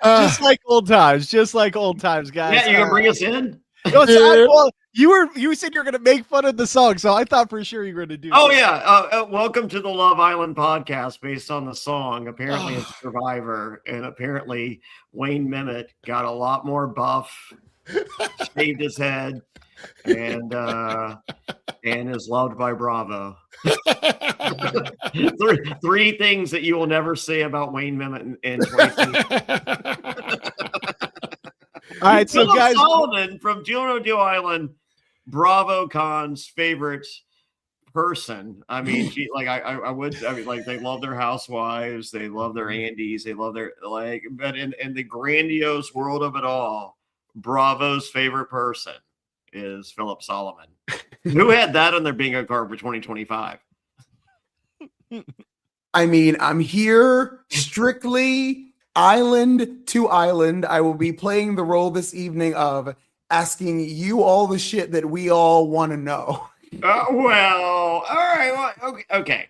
Just like old times, guys. Yeah, you gonna bring us in? Well, you said you're gonna make fun of the song, so I thought for sure you were gonna do. Oh yeah, welcome to the Love Island podcast based on the song. Apparently, it's Survivor, and apparently Wayne Mimmet got a lot more buff, shaved his head, and is loved by Bravo. Three things that you will never say about Wayne Mimmet in 2020. All right, so Phillip guys, Solomon from Jonny Island, BravoCon's favorite person. I mean, I mean, like, they love their housewives, they love their Andys, they love their, like, but in the grandiose world of it all, Bravo's favorite person is Phillip Solomon. Who had that on their bingo card for 2025? I mean, I'm here strictly island to island. I will be playing the role this evening of asking you all the shit that we all want to know. Well, all right. Well, okay.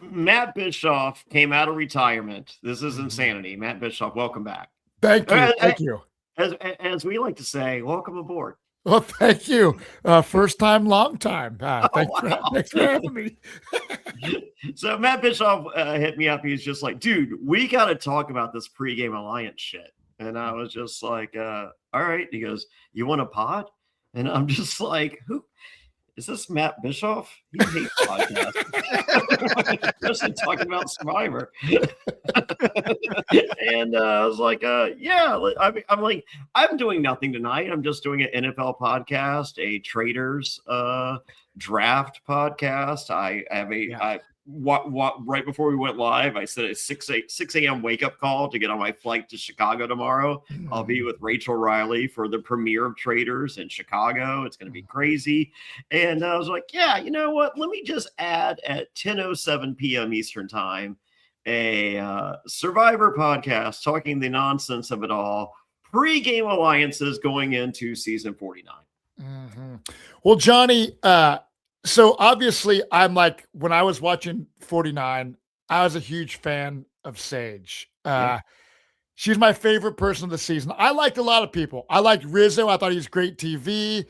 Matt Bischoff came out of retirement. This is insanity. Matt Bischoff, welcome back. Thank you. Thank you. As we like to say, welcome aboard. Well, thank you. First time, long time. Thanks for having me. So Matt Bischoff hit me up. He's just like, dude, we got to talk about this pregame alliance shit. And I was just like, all right. He goes, you want a pod? And I'm just like, who? Is this Matt Bischoff? He hates podcasts. Especially talking about Survivor. And I was like, yeah. I'm like, I'm doing nothing tonight. I'm just doing an NFL podcast, a traders draft podcast. I have a right before we went live, I said a 6 a.m. wake up call to get on my flight to Chicago tomorrow. I'll be with Rachel Riley for the premiere of Traders in Chicago. It's going to be crazy. And I was like, yeah, you know what? Let me just add at 10:07 p.m. Eastern time, a Survivor podcast talking the nonsense of it all. Pre-game alliances going into season 49. Mm-hmm. Well, Jonny, so obviously I'm like, when I was watching 49, I was a huge fan of Sage. She's my favorite person of the season. I liked a lot of people. I liked Rizzo. I thought he was great TV.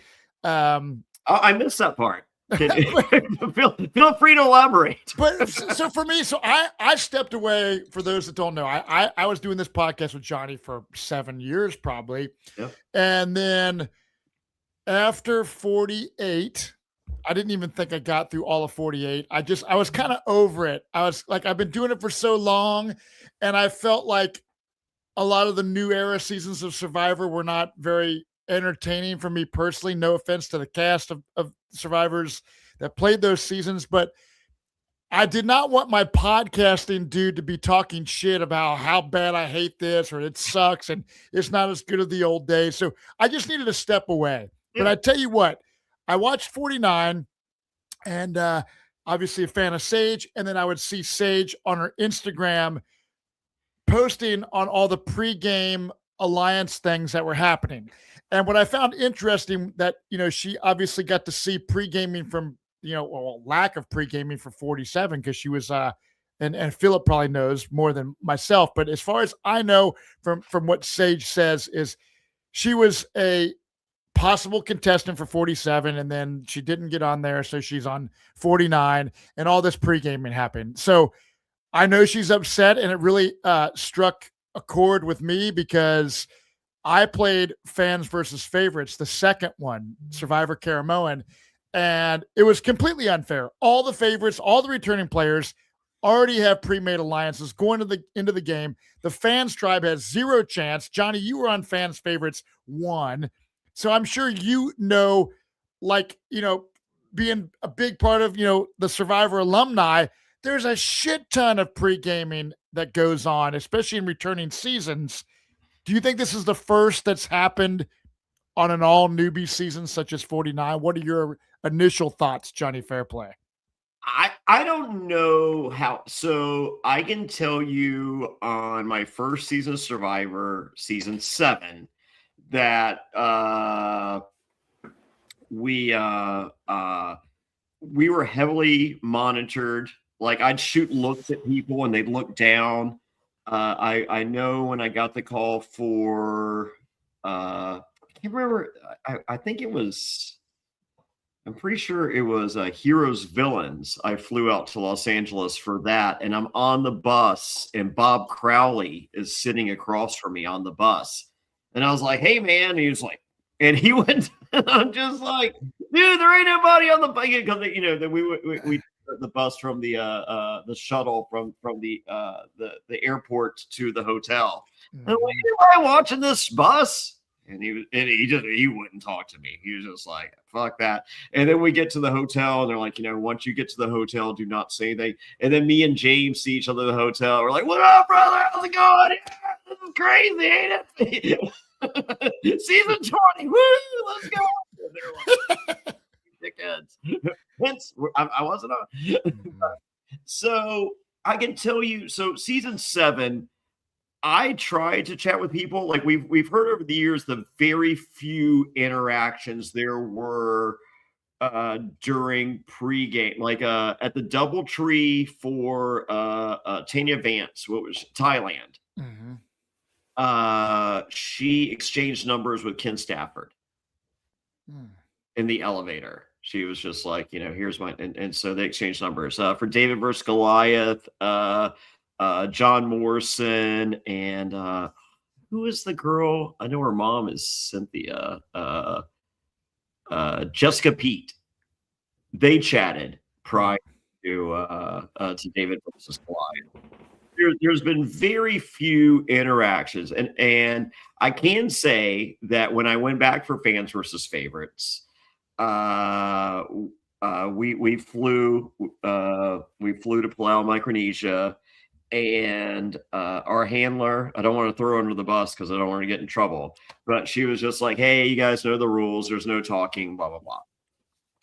I missed that part. Feel free to elaborate. But so for me, I stepped away. For those that don't know, I was doing this podcast with Jonny for 7 years probably. Yep. And then after 48, I didn't even think I got through all of 48. I was kind of over it. I was like, I've been doing it for so long, and I felt like a lot of the new era seasons of Survivor were not very entertaining for me personally. No offense to the cast of Survivors that played those seasons, but I did not want my podcasting dude to be talking shit about how bad I hate this or it sucks and it's not as good as the old days. So I just needed to step away. Yeah. But I tell you what, I watched 49 and obviously a fan of Sage. And then I would see Sage on her Instagram posting on all the pregame alliance things that were happening. And what I found interesting that, she obviously got to see pre-gaming from, lack of pre-gaming for 47 because she was, and Phillip probably knows more than myself. But as far as I know from what Sage says is she was a possible contestant for 47 and then she didn't get on there. So she's on 49 and all this pre-gaming happened. So I know she's upset and it really struck a chord with me because I played Fans versus Favorites, the second one, Survivor Caramoan, and it was completely unfair. All the favorites, all the returning players already have pre-made alliances going into the game. The Fans tribe has zero chance. Jonny, you were on Fans Favorites 1. So I'm sure being a big part of, the Survivor alumni, there's a shit ton of pre-gaming that goes on, especially in returning seasons. Do you think this is the first that's happened on an all newbie season such as 49? What are your initial thoughts, Jonny Fairplay? I don't know how. So I can tell you on my first season of Survivor, season 7, that we were heavily monitored Like I'd shoot looks at people and they'd look down. I know when I got the call for I can't remember. I think it was. I'm pretty sure it was Heroes Villains. I flew out to Los Angeles for that, and I'm on the bus, and Bob Crowley is sitting across from me on the bus, and I was like, "Hey, man!" And he was like, and he went. I'm just like, dude, there ain't nobody on the bus because that we the bus from the shuttle from the airport to the hotel. Mm-hmm. And I'm like, anybody watching this bus? And he wouldn't talk to me. He was just like, fuck that. And then we get to the hotel and they're like, once you get to the hotel, do not say anything. And then me and James see each other in the hotel. We're like, what up, brother? How's it going? Yeah, this is crazy, ain't it? Season 20. Woo, let's go. And they're like, dickheads. Hence, I wasn't on. So I can tell you, so season 7, I tried to chat with people. Like we've heard over the years the very few interactions there were during pregame, like at the DoubleTree for Tanya Vance, what was Thailand. Mm-hmm. She exchanged numbers with Ken Stafford in the elevator. She was just like, here's my, and so they exchanged numbers for David versus Goliath. John Morrison and who is the girl? I know her mom is Cynthia. Jessica Pete. They chatted prior to David versus Goliath. There's been very few interactions, and I can say that when I went back for fans versus favorites, we flew to Palau, Micronesia. And our handler, I don't want to throw her under the bus because I don't want to get in trouble, but she was just like, hey, you guys know the rules. There's no talking, blah, blah, blah.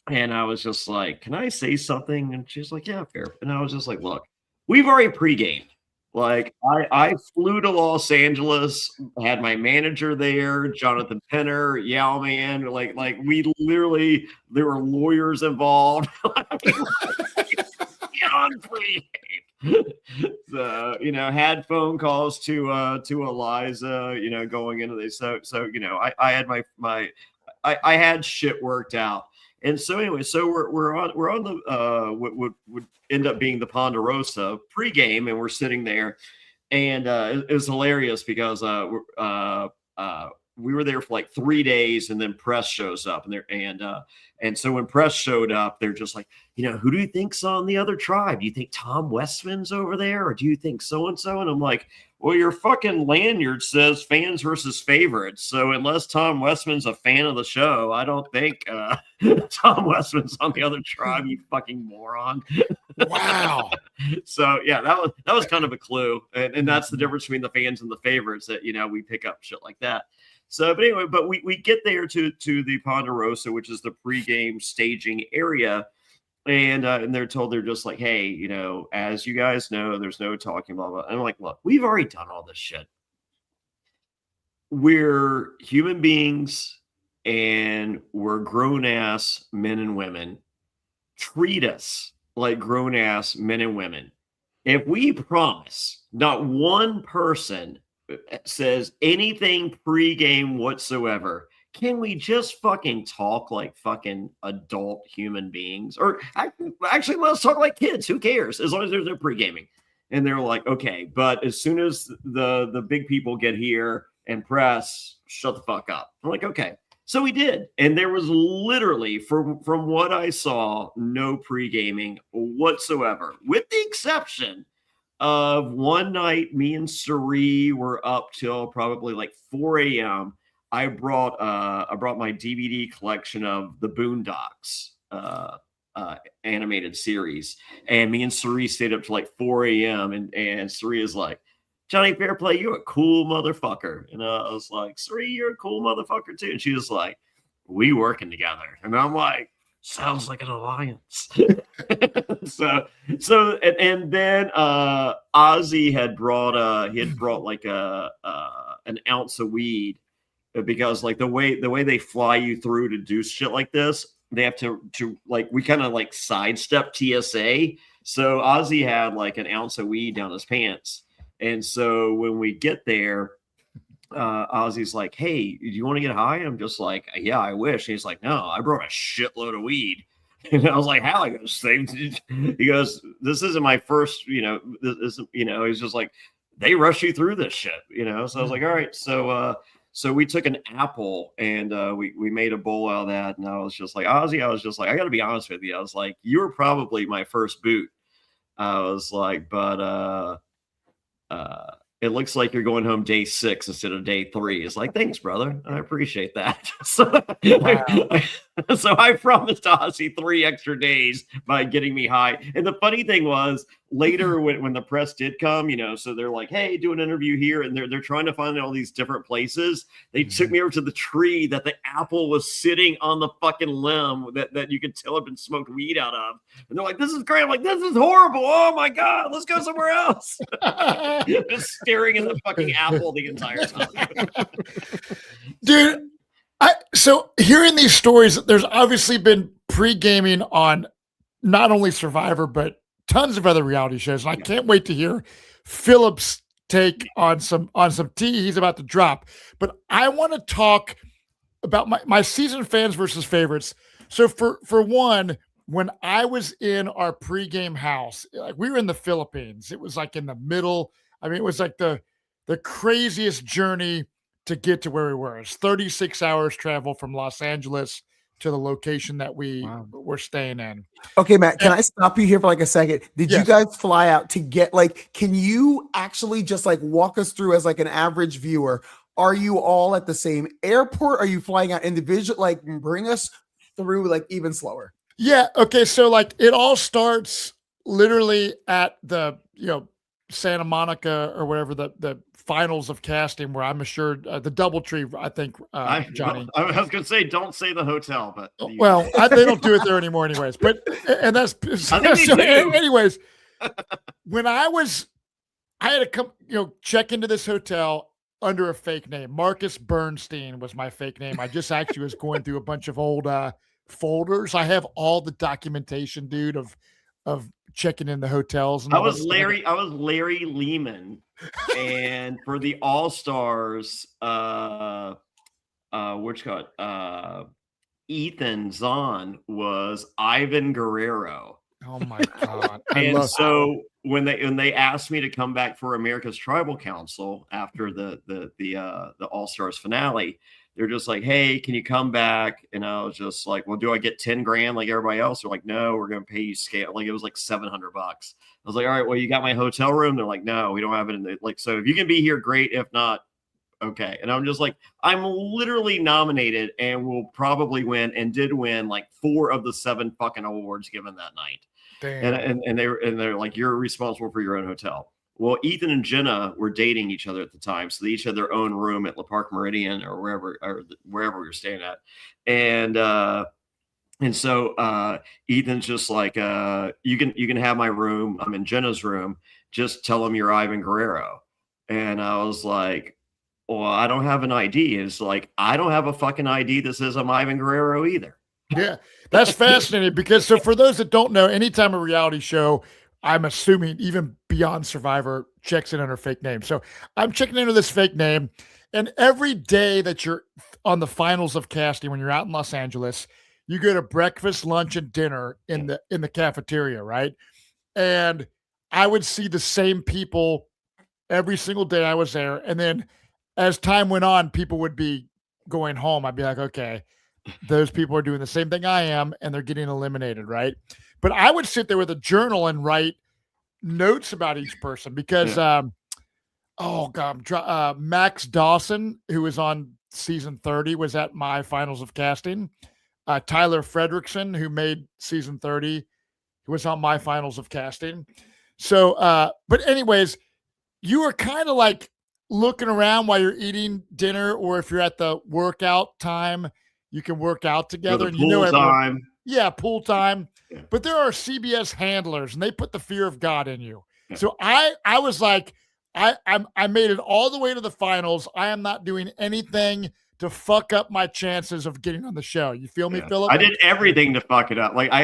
And I was just like, can I say something? And she's like, yeah, fair. And I was just like, look, we've already pre-gamed. Like I flew to Los Angeles, had my manager there, Jonathan Penner, Yao Man. Like we literally, there were lawyers involved. Beyond pre-game. So had phone calls to Eliza, going into this. So I had I had shit worked out. And so anyway, so we're on the what would end up being the Ponderosa pregame, and we're sitting there, and it was hilarious because we were there for like 3 days, and then press shows up, and so when press showed up, they're just like, who do you think's on the other tribe? Do you think Tom Westman's over there, or do you think so and so? And I'm like, well, your fucking lanyard says fans versus favorites, so unless Tom Westman's a fan of the show, I don't think Tom Westman's on the other tribe. You fucking moron! Wow. So yeah, that was kind of a clue, and that's the difference between the fans and the favorites, that we pick up shit like that. So, but anyway, but we get there to the Ponderosa, which is the pregame staging area, and they're told, they're just like, hey, as you guys know, there's no talking, blah blah. And I'm like, look, we've already done all this shit. We're human beings, and we're grown ass men and women. Treat us like grown ass men and women. If we promise not one person says anything pregame whatsoever, can we just fucking talk like fucking adult human beings? Or actually, let's talk like kids. Who cares? As long as there's no pregaming. And they're like, okay, but as soon as the big people get here and press, shut the fuck up. I'm like, okay. So we did. And there was literally, from what I saw, no pregaming whatsoever, with the exception of one night, me and Suri were up till probably like 4 a.m. I brought my DVD collection of the Boondocks animated series, and me and Suri stayed up till like 4 a.m. and Suri is like, Jonny Fairplay, you're a cool motherfucker. And I was like, Suri, you're a cool motherfucker too. And she was like, we working together. And I'm like, sounds like an alliance. so and then Ozzy had brought like an ounce of weed, because like the way they fly you through to do shit like this, they have to like, we kind of like sidestep TSA. So Ozzy had like an ounce of weed down his pants. And so when we get there, Ozzy's like, hey, do you want to get high? I'm just like, yeah, I wish. He's like, no, I brought a shitload of weed. And I was like, how? He goes, this isn't my first, this, he's just like, they rush you through this shit, So I was like, all right. So we took an apple and we made a bowl out of that. And I was just like, Ozzy, I got to be honest with you. I was like, you were probably my first boot. I was like, but it looks like you're going home day 6 instead of day 3. It's like, thanks, brother. I appreciate that. So, so I promised Ozzy 3 extra days by getting me high. And the funny thing was later when the press did come, so they're like, hey, do an interview here. And they're trying to find all these different places. They took me over to the tree that the apple was sitting on the fucking limb that you could tell had been smoked weed out of. And they're like, this is great. I'm like, this is horrible. Oh my God, let's go somewhere else. Just staring at the fucking apple the entire time. Dude, so hearing these stories, there's obviously been pre-gaming on not only Survivor, but tons of other reality shows. And I can't wait to hear Phillip's take on some tea he's about to drop. But I want to talk about my season fans versus favorites. So for one, when I was in our pregame house, like we were in the Philippines, it was like in the middle. I mean, it was like the craziest journey to get to where we were. It's 36 hours travel from Los Angeles to the location that we were staying in. Okay, Matt, can I stop you here for like a second? Did you guys fly out to get can you actually just walk us through as an average viewer? Are you all at the same airport? Are you flying out individual? Bring us through even slower. Yeah. Okay. So it all starts literally at the, Santa Monica or whatever the finals of casting, where I'm assured the DoubleTree, I think, Johnny. I was going to say, don't say the hotel, but well, they don't do it there anymore, anyways. But and that's so, anyways. When I had to come, check into this hotel under a fake name. Marcus Bernstein was my fake name. I just actually was going through a bunch of old folders. I have all the documentation, dude, of checking in the hotels. And I was Larry Lehman, and for the All Stars, Ethan Zahn was Ivan Guerrero. Oh my God! And so when they asked me to come back for America's Tribal Council after the All Stars finale, they're just like, hey, can you come back? And I was just like, well, do I get 10 grand like everybody else? They're like, no, we're going to pay you scale. It was like $700. I was like, all right, well, you got my hotel room? They're like, no, we don't have it in the, so if you can be here, great. If not, okay. And I'm just like, I'm literally nominated and will probably win, and did win 4 of the 7 fucking awards given that night. Damn. And they're like, you're responsible for your own hotel. Well, Ethan and Jenna were dating each other at the time, so they each had their own room at Le Parc Meridian or wherever we were staying at, and so Ethan's just like, you can have my room. I'm in Jenna's room. Just tell them you're Ivan Guerrero. And I was like, well, I don't have an ID. It's like, I don't have a fucking ID that says I'm Ivan Guerrero either. Yeah, that's fascinating because so for those that don't know, anytime a reality show, I'm assuming even beyond Survivor, checks in under fake name. So I'm checking into this fake name, and every day that you're on the finals of casting, when you're out in Los Angeles, you go to breakfast, lunch, and dinner in the cafeteria, right? And I would see the same people every single day I was there. And then as time went on, people would be going home. I'd be like, okay, those people are doing the same thing I am, and they're getting eliminated, right? But I would sit there with a journal and write notes about each person because, Max Dawson, who was on season 30, was at my finals of casting. Tyler Fredrickson, who made season 30, was on my finals of casting. So, but anyways, you were kind of looking around while you're eating dinner, or if you're at the workout time, you can work out together. And time. Yeah, pool time. Yeah. But there are CBS handlers, and they put the fear of God in you. Yeah. So I was like, I made it all the way to the finals. I am not doing anything to fuck up my chances of getting on the show. You feel me, Phillip? I did everything to fuck it up. Like I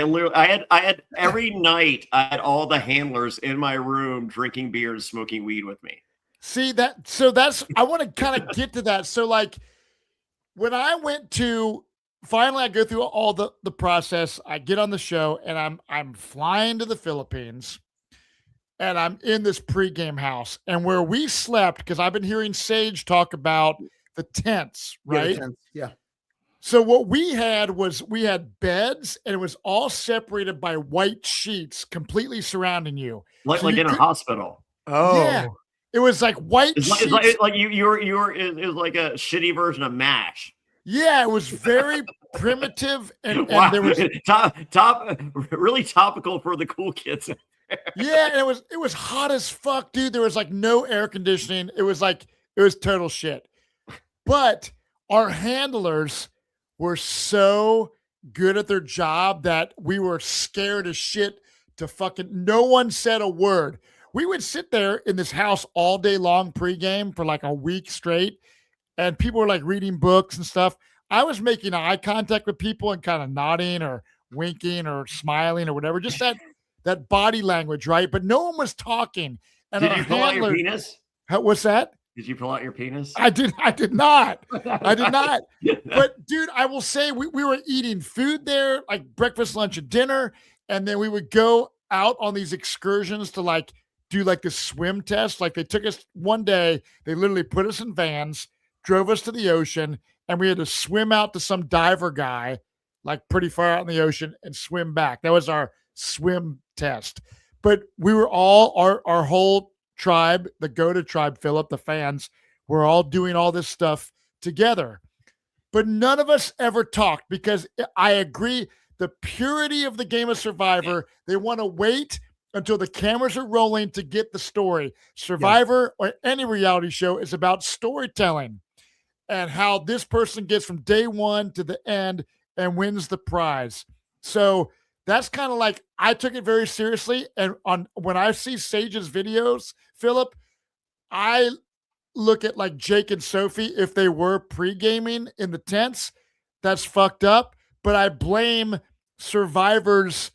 had every night I had all the handlers in my room drinking beer and smoking weed with me. See that's I want to kind of get to that. So like when I went to finally I go through all the process, I get on the show and I'm flying to the Philippines and I'm in this pregame house and where we slept, because I've been hearing Sage talk about the tents, right? Yeah. So what we had beds and it was all separated by white sheets completely surrounding you. Like So in a hospital. Oh. Yeah. It was like white sheets. It's like it was like a shitty version of MASH. Yeah, it was very primitive and Wow. there was really topical for the cool kids. yeah, and it was hot as fuck, dude. There was like no air conditioning. It was total shit. But our handlers were so good at their job that we were scared as shit to fucking no one said a word. We would sit there in this house all day long pregame for like a week straight, and people were like reading books and stuff. I was making eye contact with people and kind of nodding or winking or smiling or whatever, just that body language, right? But no one was talking. And Did you pull out your penis? What's that? Did you pull out your penis? I did not. I did not. But dude, I will say we were eating food there, like breakfast, lunch, and dinner. And then we would go out on these excursions to like do like the swim test. Like they took us one day, they literally put us in vans, drove us to the ocean, and we had to swim out to some diver guy, like pretty far out in the ocean, and swim back. That was our swim test. But we were all our whole tribe, the Goda tribe, Phillip, the fans, were all doing all this stuff together. But none of us ever talked because I agree, the purity of the game of Survivor, they want to wait until the cameras are rolling to get the story. Survivor or any reality show is about storytelling and how this person gets from day one to the end and wins the prize. So that's kind of like, I took it very seriously. And when I see Sage's videos, Phillip, I look at like Jake and Sophie, if they were pre-gaming in the tents, that's fucked up. But I blame Survivor's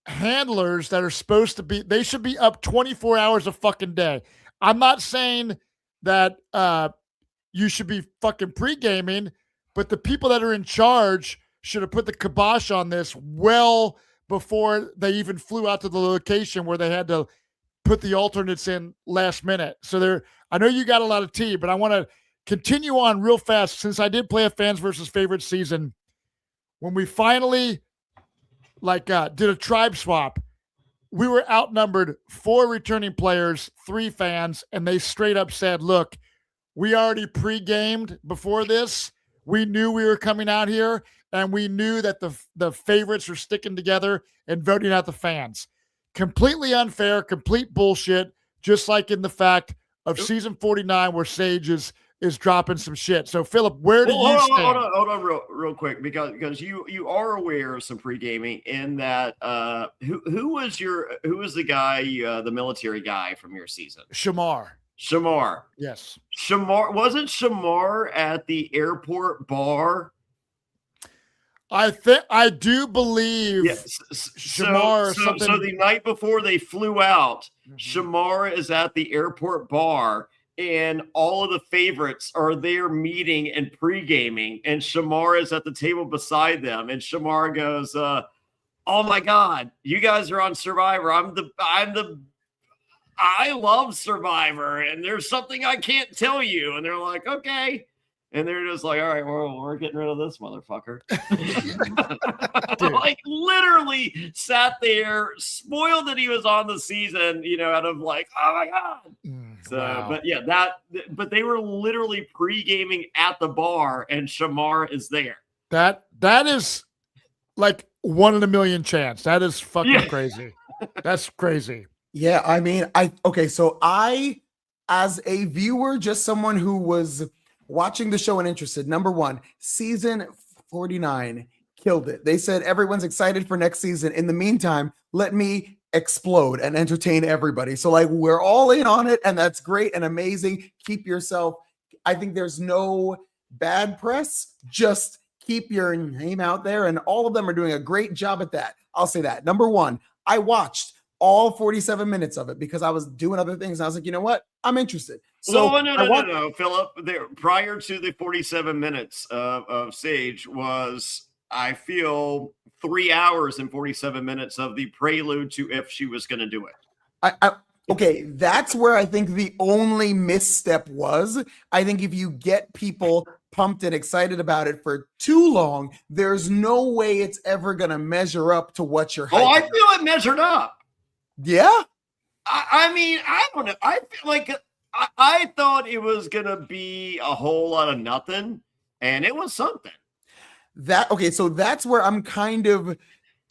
handlers that are supposed to be, they should be up 24 hours a fucking day. I'm not saying that you should be fucking pre-gaming, but the people that are in charge should have put the kibosh on this well before they even flew out to the location where they had to put the alternates in last minute. So I know you got a lot of tea, but I want to continue on real fast since I did play a fans versus favorite season. When we finally did a tribe swap, we were outnumbered 4 returning players, 3 fans, and they straight up said, look, we already pre-gamed before this. We knew we were coming out here, and we knew that the favorites are sticking together and voting out the fans. Completely unfair, complete bullshit, just like in the fact of season 49 where Sage is dropping some shit. So, Phillip, where do you stand? Hold on real quick, because you are aware of some pre-gaming in that who was the guy, the military guy from your season? Shamar. Yes. Wasn't Shamar at the airport bar? I do believe Shamar. So the night before they flew out, Shamar is at the airport bar, and all of the favorites are there meeting and pre-gaming, and Shamar is at the table beside them, and Shamar goes, "Oh my God, you guys are on Survivor. I love Survivor, and there's something I can't tell you." And they're like, "Okay." And they're just like, "All right, we're getting rid of this motherfucker." Like literally sat there, spoiled that he was on the season, out of like, oh my God. So, wow. But yeah, but they were literally pre-gaming at the bar, and Shamar is there. That is like 1 in a million chance. That is fucking crazy. That's crazy. Yeah, I mean, so I, as a viewer, just someone who was watching the show and interested, number one, season 49 killed it. They said everyone's excited for next season. In the meantime, let me explode and entertain everybody. So like, we're all in on it, and that's great and amazing. Keep yourself. I think there's no bad press, just keep your name out there. And all of them are doing a great job at that. I'll say that. Number one, I watched all 47 minutes of it because I was doing other things. And I was like, you know what? I'm interested. So no, Philip. There, prior to the 47 minutes of Sage was, I feel, 3 hours and 47 minutes of the prelude to if she was going to do it. Okay, that's where I think the only misstep was. I think if you get people pumped and excited about it for too long, there's no way it's ever going to measure up to what you're hyping. Oh, I feel it measured up. Yeah? I mean, I don't know. I feel like I thought it was going to be a whole lot of nothing, and it was something. So that's where I'm kind of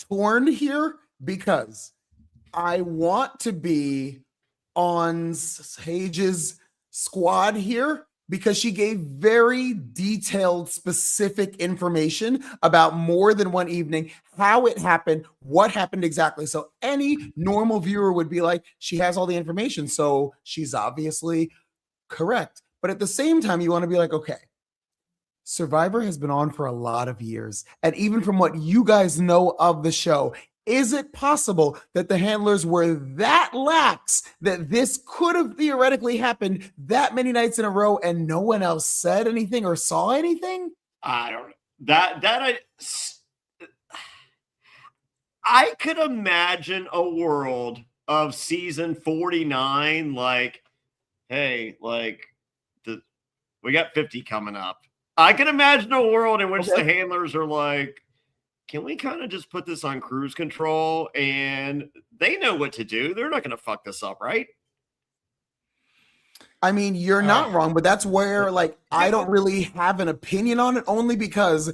torn here because I want to be on Sage's squad here because she gave very detailed, specific information about more than one evening, how it happened, what happened exactly. So any normal viewer would be like, she has all the information, so she's obviously correct. But at the same time, you want to be like, okay, Survivor has been on for a lot of years. And even from what you guys know of the show, is it possible that the handlers were that lax that this could have theoretically happened that many nights in a row and no one else said anything or saw anything? I don't know. I could imagine a world of season 49 like, hey, like we got 50 coming up. I can imagine a world in which the handlers are like, can we kind of just put this on cruise control? And they know what to do. They're not going to fuck this up, right? I mean, you're not wrong, but that's where, like, I don't really have an opinion on it, only because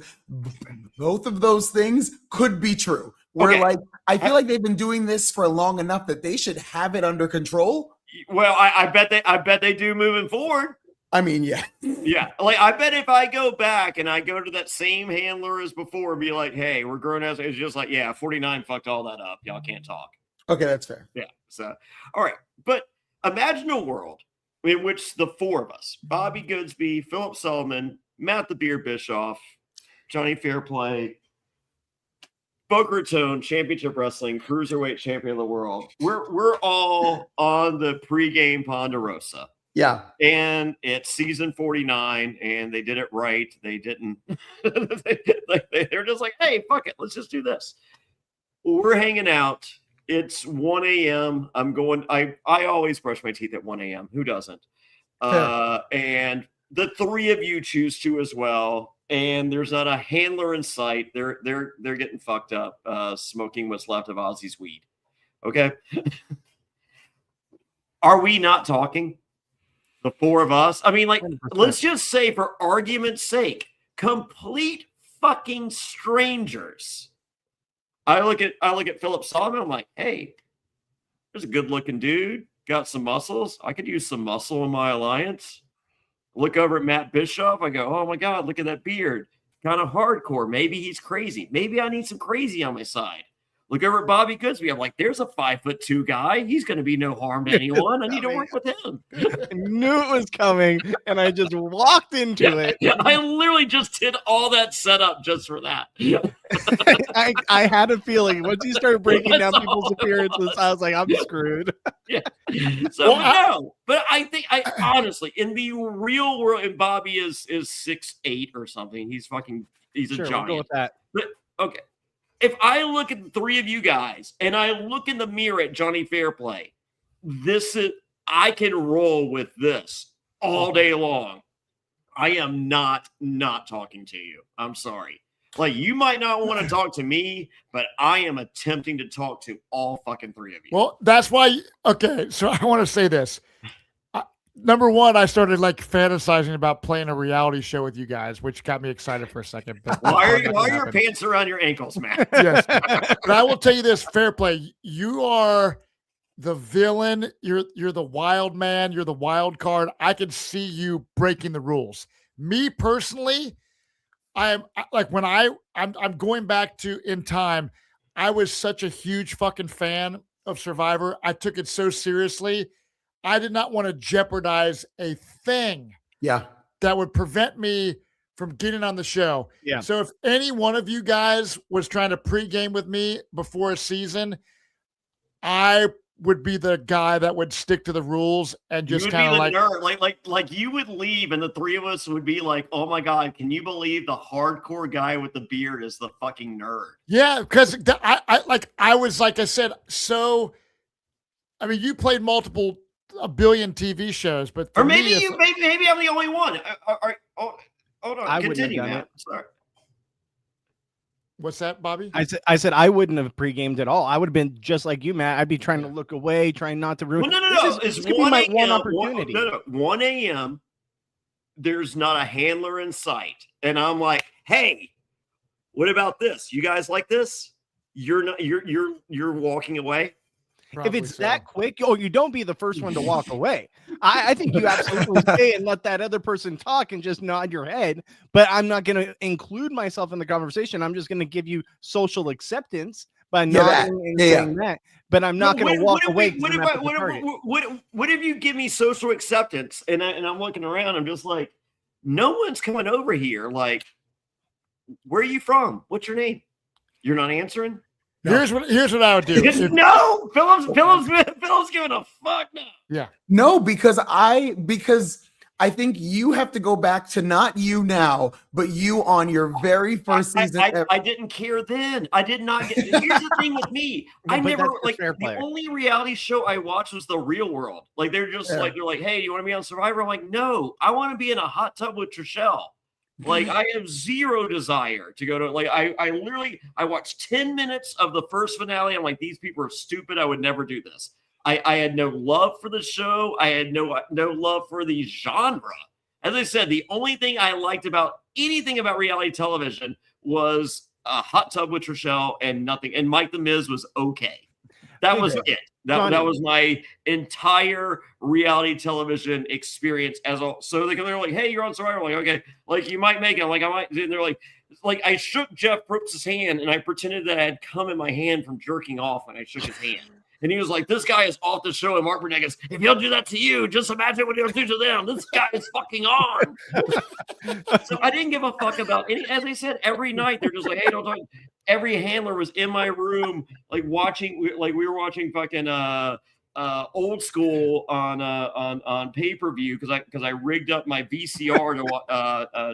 both of those things could be true. Where, like, I feel like they've been doing this for long enough that they should have it under control. Well, I bet they do moving forward. I mean, yeah. Yeah. Like, I bet if I go back and I go to that same handler as before and be like, hey, we're growing as it's just like, yeah, 49 fucked all that up. Y'all can't talk. Okay, that's fair. Yeah. So, all right. But imagine a world in which the four of us, Bobby Goodsby, Phillip Solomon, Matt the Beard Bischoff, Jonny Fairplay, Boca Raton, Championship Wrestling, Cruiserweight Champion of the World, we're all on the pregame Ponderosa. Yeah. And it's season 49 and they did it right. They didn't. They're just like, hey, fuck it. Let's just do this. We're hanging out. It's 1 a.m. I always brush my teeth at 1 a.m. Who doesn't? And the three of you choose to as well. And there's not a handler in sight. They're getting fucked up, smoking what's left of Ozzy's weed. Okay. Are we not talking? The four of us. I mean, like, 100%. Let's just say, for argument's sake, complete fucking strangers. I look at Phillip Solomon. I'm like, hey, there's a good-looking dude, got some muscles. I could use some muscle in my alliance. Look over at Matt Bischoff. I go, oh my god, look at that beard, kind of hardcore. Maybe he's crazy. Maybe I need some crazy on my side. Look over at Bobby Goodsby. I'm like, there's a 5'2" guy. He's going to be no harm to anyone. I need to work with him. I knew it was coming, and I just walked into it. Yeah, I literally just did all that setup just for that. I had a feeling once you started breaking down people's appearances, I was like, I'm screwed. Yeah. So no, but I think honestly, in the real world, and Bobby is 6'8" or something. He's a giant. We'll go with that. But okay. If I look at the three of you guys and I look in the mirror at Jonny Fairplay, I can roll with this all day long. I am not talking to you. I'm sorry. Like, you might not want to talk to me, but I am attempting to talk to all fucking three of you. Well, that's why. Okay, so I want to say this. Number one, I started like fantasizing about playing a reality show with you guys, which got me excited for a second. But why are your pants around your ankles, man? Yes. But I will tell you this, Fairplay, you are the villain. You're the wild man. You're the wild card. I can see you breaking the rules. Me personally, I'm like, when I'm going back to in time, I was such a huge fucking fan of Survivor. I took it so seriously. I did not want to jeopardize a thing that would prevent me from getting on the show. Yeah. So if any one of you guys was trying to pregame with me before a season, I would be the guy that would stick to the rules and just kind of like nerd. Like you would leave and the three of us would be like, oh my God, can you believe the hardcore guy with the beard is the fucking nerd? Yeah, because I was, like I said, so I mean, you played a billion TV shows, but or maybe maybe I'm the only one. Hold on, continue, man. Sorry. What's that, Bobby? I said I wouldn't have pre-gamed at all. I would have been just like you, Matt. I'd be trying to look away, trying not to ruin. Well, no. It's It's 1 a.m. one opportunity. 1 a.m. There's not a handler in sight, and I'm like, hey, what about this? You guys like this? You're not. You're walking away. Probably if it's that quick, you don't be the first one to walk away. I think you absolutely stay and let that other person talk and just nod your head. But I'm not going to include myself in the conversation. I'm just going to give you social acceptance by nodding and saying that. But I'm not going to walk away. What if you give me social acceptance and I'm looking around? I'm just like, no one's coming over here. Like, where are you from? What's your name? You're not answering. No. Here's what I would do. No, Philip's giving a fuck now. Yeah. No, because I think you have to go back to not you now, but you on your very first season. I didn't care then. I did not get. Here's the thing with me. I never like the only reality show I watched was The Real World. Like they're just like they're like, hey, you want to be on Survivor? I'm like, no, I want to be in a hot tub with Trishelle. Like I have zero desire to go to like I watched 10 minutes of the first finale. I'm like, these people are stupid. I would never do this. I had no love for the show. I had no love for the genre. As I said, the only thing I liked about anything about reality television was a hot tub with Trishelle and nothing. And Mike the Miz was okay. That was it. That was my entire reality television experience so they're like, hey, you're on Survivor. I'm like, okay, like you might make it. I'm like, I might. And they're like I shook Jeff Probst's hand and I pretended that I had cum in my hand from jerking off when I shook his hand. And he was like, this guy is off the show. And Mark Burnett goes, if he'll do that to you, just imagine what he'll do to them. This guy is fucking on. So I didn't give a fuck about any. As I said, every night they're just like, hey, don't talk. Every handler was in my room, like watching, like we were watching fucking Old School on pay-per-view because I rigged up my VCR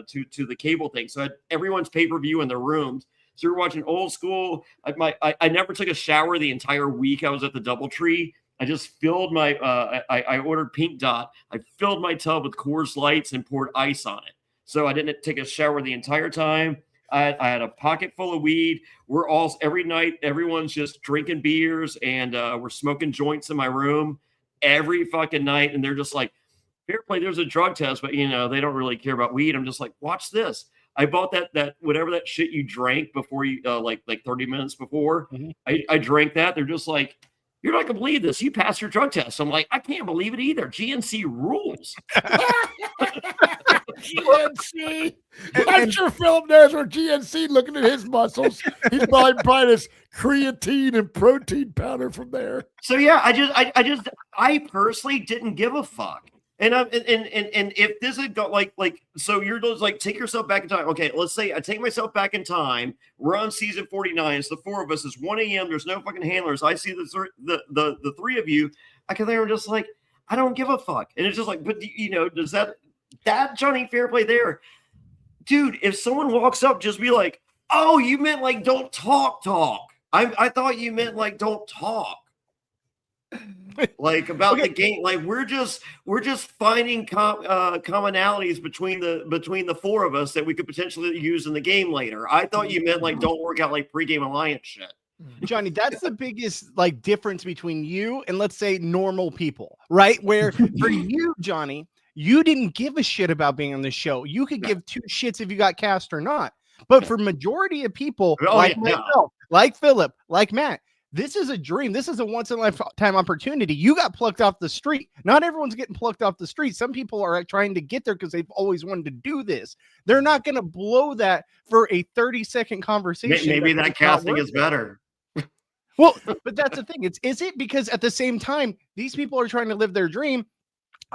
to the cable thing. So I had everyone's pay-per-view in their rooms. So we're watching Old School. I never took a shower the entire week I was at the DoubleTree. I just filled my I ordered Pink Dot. I filled my tub with Coors Lights and poured ice on it. So I didn't take a shower the entire time. I had a pocket full of weed. We're all every night. Everyone's just drinking beers and we're smoking joints in my room every fucking night. And they're just like, Fairplay, there's a drug test, but they don't really care about weed. I'm just like, watch this. I bought that whatever that shit you drank before you like 30 minutes before. Mm-hmm. I drank that. They're just like, you're not gonna believe this. You passed your drug test. I'm like, I can't believe it either. GNC rules. GNC. I'm sure Philip knows where GNC looking at his muscles. He's buying his creatine and protein powder from there. So yeah, I personally didn't give a fuck. And if this had got like so you're just like take yourself back in time. Okay, let's say I take myself back in time. We're on season 49. It's the four of us. It's 1 a.m. There's no fucking handlers. I see the three of you. I can there just like I don't give a fuck. And it's just like, but does that Jonny Fairplay there, dude? If someone walks up, just be like, oh, you meant like don't talk. I thought you meant like don't talk. Like about the game, like we're just finding commonalities between the four of us that we could potentially use in the game later. I thought you meant like don't work out like pregame alliance shit. Johnny, that's the biggest like difference between you and let's say normal people, right? Where for you, Johnny, you didn't give a shit about being on the show. You could give two shits if you got cast or not. But for majority of people, myself, like Philip, like Matt, this is a dream. This is a once in a lifetime opportunity. You got plucked off the street. Not everyone's getting plucked off the street. Some people are trying to get there because they've always wanted to do this. They're not going to blow that for a 30-second conversation. Maybe that casting is better. Well, but that's the thing. Is it because at the same time, these people are trying to live their dream.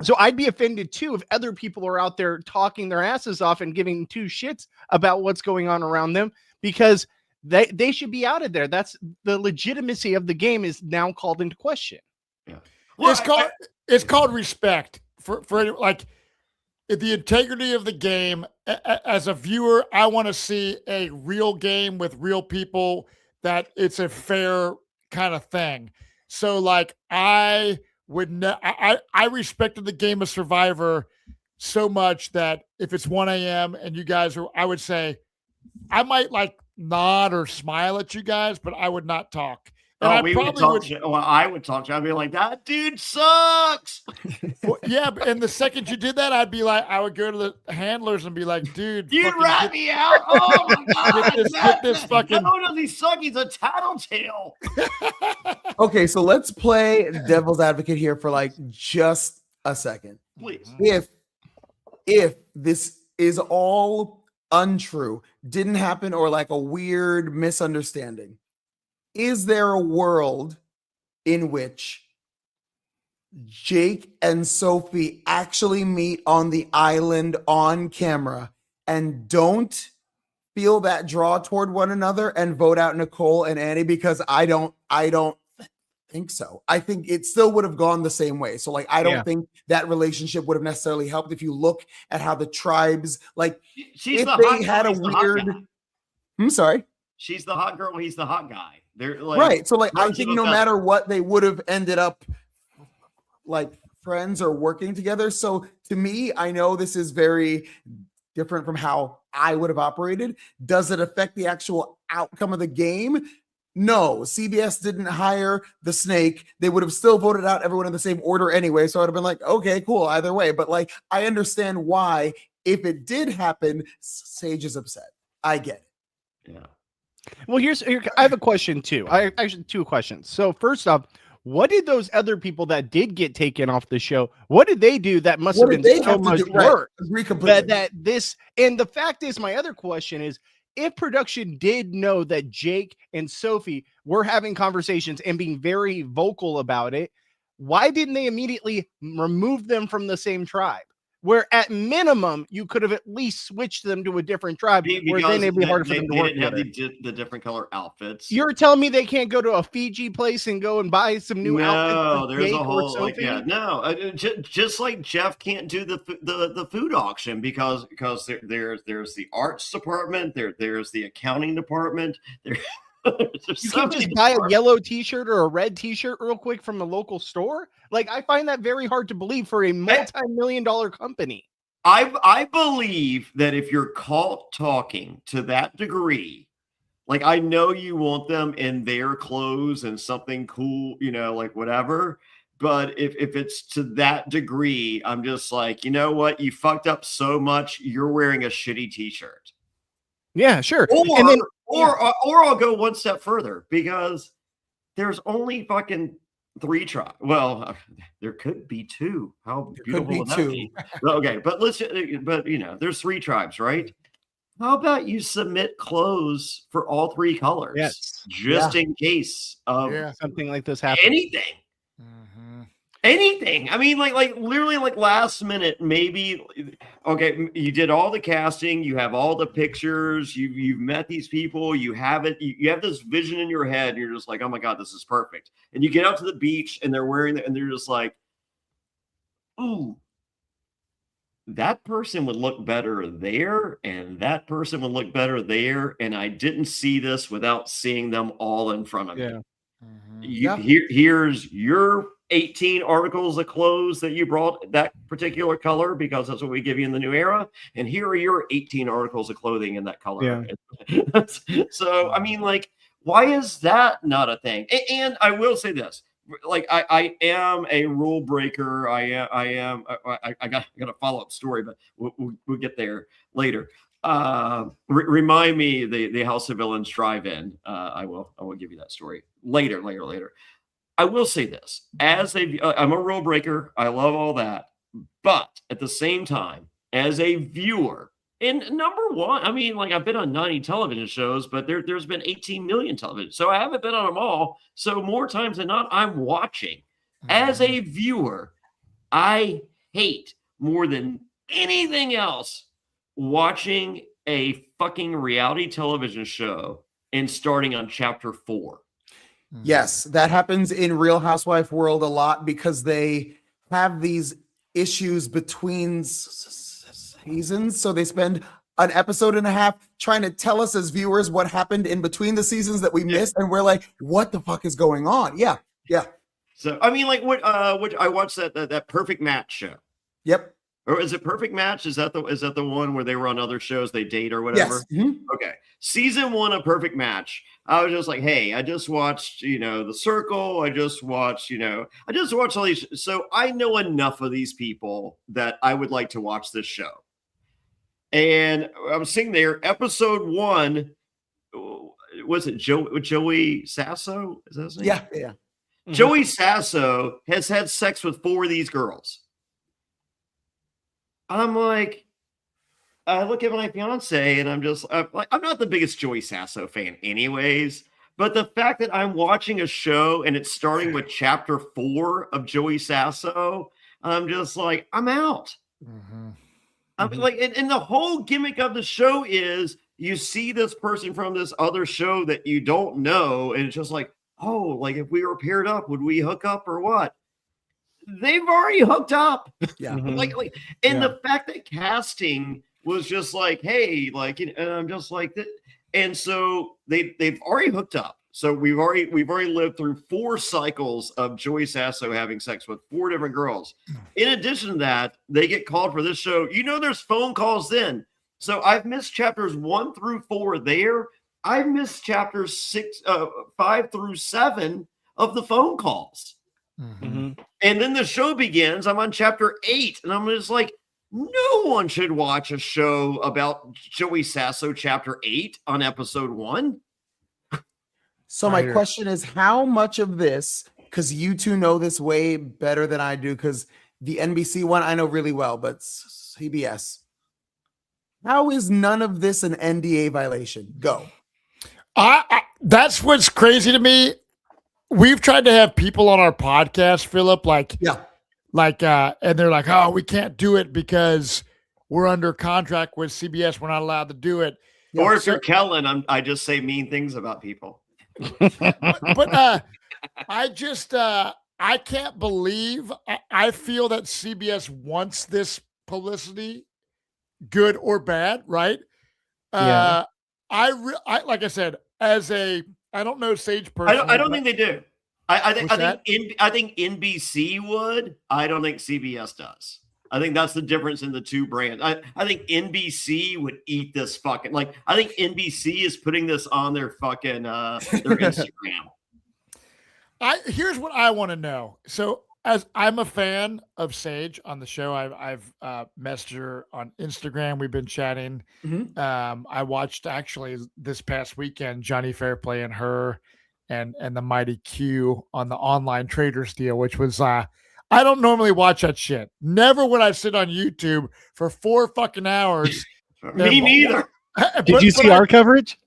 So I'd be offended too if other people are out there talking their asses off and giving two shits about what's going on around them, because they should be out of there. That's the legitimacy of the game is now called into question. Yeah. Well, it's called respect for like the integrity of the game. As a viewer, I want to see a real game with real people, that it's a fair kind of thing. So like I respected the game of Survivor so much that if it's 1 a.m. and you guys are, I would say I might like nod or smile at you guys, but I would not talk. And I would talk to you. I'd be like, that dude sucks. Well, yeah, and the second you did that, I'd be like, I would go to the handlers and be like, dude, you rat me out. Oh my god, get this fucking. Not only does he suck, he's a tattletale. Okay, so let's play devil's advocate here for like just a second. Please. If this is all untrue, didn't happen, or like a weird misunderstanding, is there a world in which Jake and Sophie actually meet on the island on camera and don't feel that draw toward one another and vote out Nicole and Annie? Because I don't think so. I think it still would have gone the same way. So like, I don't think that relationship would have necessarily helped. If you look at how the tribes, like, she's if the they had a weird, I'm sorry. She's the hot girl. He's the hot guy. They're like, right. So like, I think no matter what, they would have ended up like friends or working together. So to me, I know this is very different from how I would have operated. Does it affect the actual outcome of the game? No, CBS didn't hire the snake. They would have still voted out everyone in the same order anyway. So I'd have been like, okay, cool, either way. But like, I understand why, if it did happen, Sage is upset. I get it. Yeah. Well, I have a question too. I actually two questions. So first off, what did those other people that did get taken off the show, what did they do that must have been so much work? That this, and the fact is, my other question is, if production did know that Jake and Sophie were having conversations and being very vocal about it, why didn't they immediately remove them from the same tribe? Where at minimum, you could have at least switched them to a different tribe, where then it'd be harder for them to work. They didn't have the different color outfits. You're telling me they can't go to a Fiji place and go and buy some new outfits? No, there's a whole like, yeah, no. Just like Jeff can't do the food auction because there's the arts department, there's the accounting department. You can't just buy a yellow t-shirt or a red t-shirt real quick from a local store. Like, I find that very hard to believe for a multi-million-dollar company. I believe that if you're caught talking to that degree, like, I know you want them in their clothes and something cool, like whatever. But if it's to that degree, I'm just like, you know what? You fucked up so much. You're wearing a shitty t-shirt. Yeah, sure. Or I'll go one step further, because there's only fucking 3 tribes. Well, there could be 2. How beautiful would that be? Okay, but there's 3 tribes, right? How about you submit clothes for all 3 colors? Yes. Just in case of something like this happens. Anything. Anything. I mean, like literally, like last minute, maybe. Okay, you did all the casting, you have all the pictures, you've met these people, you have it, you have this vision in your head, and you're just like, oh my god, this is perfect. And you get out to the beach, and they're wearing it, and they're just like, ooh, that person would look better there, and that person would look better there, and I didn't see this without seeing them all in front of me. Here's your 18 articles of clothes that you brought that particular color, because that's what we give you in the new era. And here are your 18 articles of clothing in that color. Yeah. So, I mean, like, why is that not a thing? And I will say this, like, I am a rule breaker. I got a follow-up story, but we'll get there later. Remind me the House of Villains drive-in. I will give you that story later. I will say this, I'm a rule breaker. I love all that. But at the same time, as a viewer, and number one, I mean, like, I've been on 90 television shows, but there's been 18 million television. So I haven't been on them all. So more times than not, I'm watching. As a viewer, I hate more than anything else watching a fucking reality television show and starting on chapter 4. Yes, that happens in Real Housewife world a lot because they have these issues between seasons. So they spend an episode and a half trying to tell us as viewers what happened in between the seasons that we missed. And we're like, what the fuck is going on? Yeah. Yeah. So, I mean, like what I watched that Perfect Match show. Yep. Or is it Perfect Match? Is that the one where they were on other shows, they date or whatever? Yes. Mm-hmm. Okay. Season 1 of Perfect Match. I was just like, hey, I just watched, The Circle. I just watched all these. So I know enough of these people that I would like to watch this show. And I was sitting there, episode 1, was it Joey Sasso? Is that his name? Yeah. Yeah. Mm-hmm. Joey Sasso has had sex with 4 of these girls. I'm like, I look at my fiance and I'm not the biggest Joey Sasso fan anyways, but the fact that I'm watching a show and it's starting with chapter 4 of Joey Sasso, I'm just like, I'm out. Mm-hmm. I mean, like, and the whole gimmick of the show is you see this person from this other show that you don't know, and it's just like, oh, like if we were paired up, would we hook up or what? They've already hooked up. Yeah. The fact that casting was just like, hey, like, and I'm just like that. And so they've already hooked up. So we've already lived through 4 cycles of Joey Sasso having sex with 4 different girls. In addition to that, they get called for this show. There's phone calls then. So I've missed chapters 1 through 4 there. I've missed chapters 5 through 7 of the phone calls. Mm-hmm. And then the show begins. I'm on chapter 8, and I'm just like, no one should watch a show about Joey Sasso chapter 8 on episode 1. So my question is, how much of this, because you two know this way better than I do, because the NBC one I know really well, but CBS, how is none of this an NDA violation? Go. That's what's crazy to me. We've tried to have people on our podcast, Phillip, and they're like, oh, we can't do it because we're under contract with CBS. We're not allowed to do it. Or if you're Kellen, I just say mean things about people. but I can't believe, I feel that CBS wants this publicity, good or bad, right? Yeah. I like I said, I don't know Sage person. I don't think they do. I think NBC would. I don't think CBS does. I think that's the difference in the two brands. I think NBC would eat this fucking, like, I think NBC is putting this on their fucking their Instagram. Here's what I want to know. So as I'm a fan of Sage on the show, I've messaged her on Instagram. We've been chatting. Mm-hmm. I watched actually this past weekend, Jonny Fairplay and her and the Mighty Q on the online traders deal, which was, I don't normally watch that shit. Never would I sit on YouTube for 4 fucking hours. Me neither. Did you see our coverage?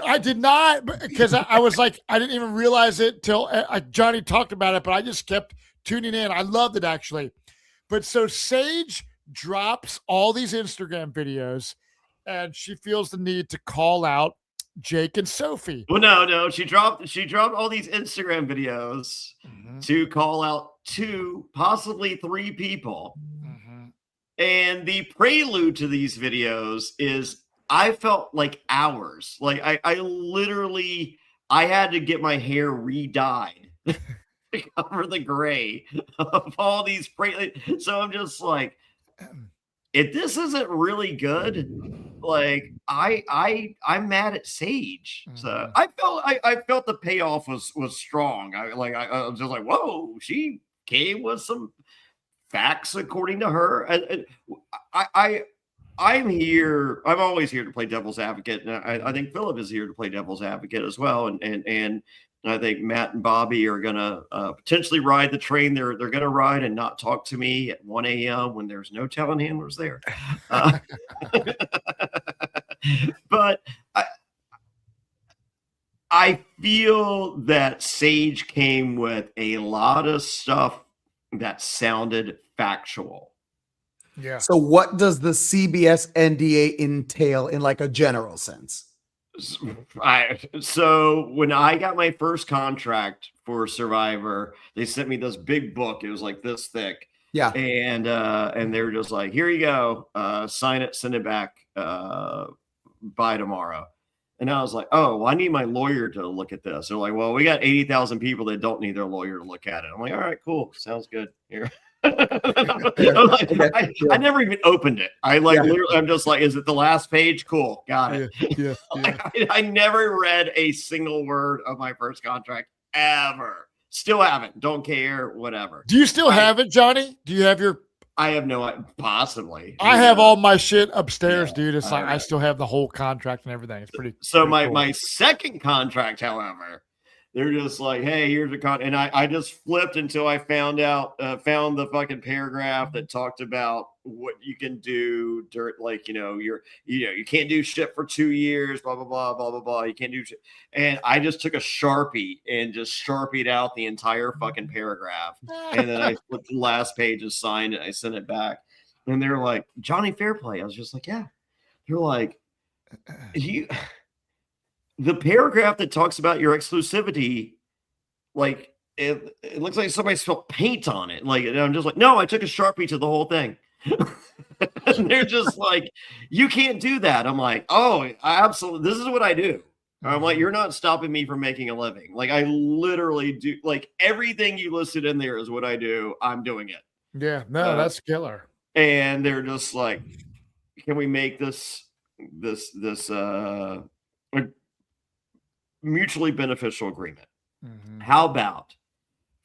I did not, because I was like, I didn't even realize it till Johnny talked about it, but I just kept tuning in. I loved it, actually. But so Sage drops all these Instagram videos, and she feels the need to call out Jake and Sophie. Well, no, she dropped all these Instagram videos to call out 2, possibly 3 people. And the prelude to these videos is, I felt like hours. Like I literally, I had to get my hair re-dyed to cover the gray of all these so I'm just like, if this isn't really good, like I'm mad at Sage. So I felt the payoff was strong. I was just like, whoa, she came with some facts according to her. I'm always here to play devil's advocate, and I think Phillip is here to play devil's advocate as well. And I think Matt and Bobby are gonna potentially ride the train they're gonna ride and not talk to me at 1 a.m. when there's no telehandlers there. But I feel that Sage came with a lot of stuff that sounded factual. Yeah. So what does the CBS NDA entail in like a general sense? So when I got my first contract for Survivor, they sent me this big book. It was like this thick. Yeah. And they were just like, here you go, sign it, send it back by tomorrow. And I was like, oh, well, I need my lawyer to look at this. They're like, well, we got 80,000 people that don't need their lawyer to look at it. I'm like, all right, cool. Sounds good. Here. I never even opened it. Literally, I'm just like, is it the last page? Cool. Got it. Yeah. I never read a single word of my first contract ever. Still haven't. Don't care. Whatever. Do you still have it, Johnny? Do you have your? I have no idea. Possibly. I have all my shit upstairs, dude. It's like I still have the whole contract and everything. It's pretty. So pretty cool. my second contract, however, they're just like, hey, here's a con, and I just flipped until I found the fucking paragraph that talked about what you can do during, like, you can't do shit for 2 years, blah blah blah blah blah blah. You can't do shit, and I just took a Sharpie and just Sharpied out the entire fucking paragraph, and then I flipped the last page and signed it. I sent it back, and they're like, Jonny Fairplay. I was just like, yeah. They're like, the paragraph that talks about your exclusivity, like it looks like somebody spilled paint on it. Like, and I'm just like, no, I took a Sharpie to the whole thing. And they're just like, you can't do that. I'm like, oh, I absolutely, this is what I do. I'm like, you're not stopping me from making a living. Like, I literally do, like, everything you listed in there is what I do. I'm doing it. Yeah, no, that's killer. And they're just like, can we make this mutually beneficial agreement? How about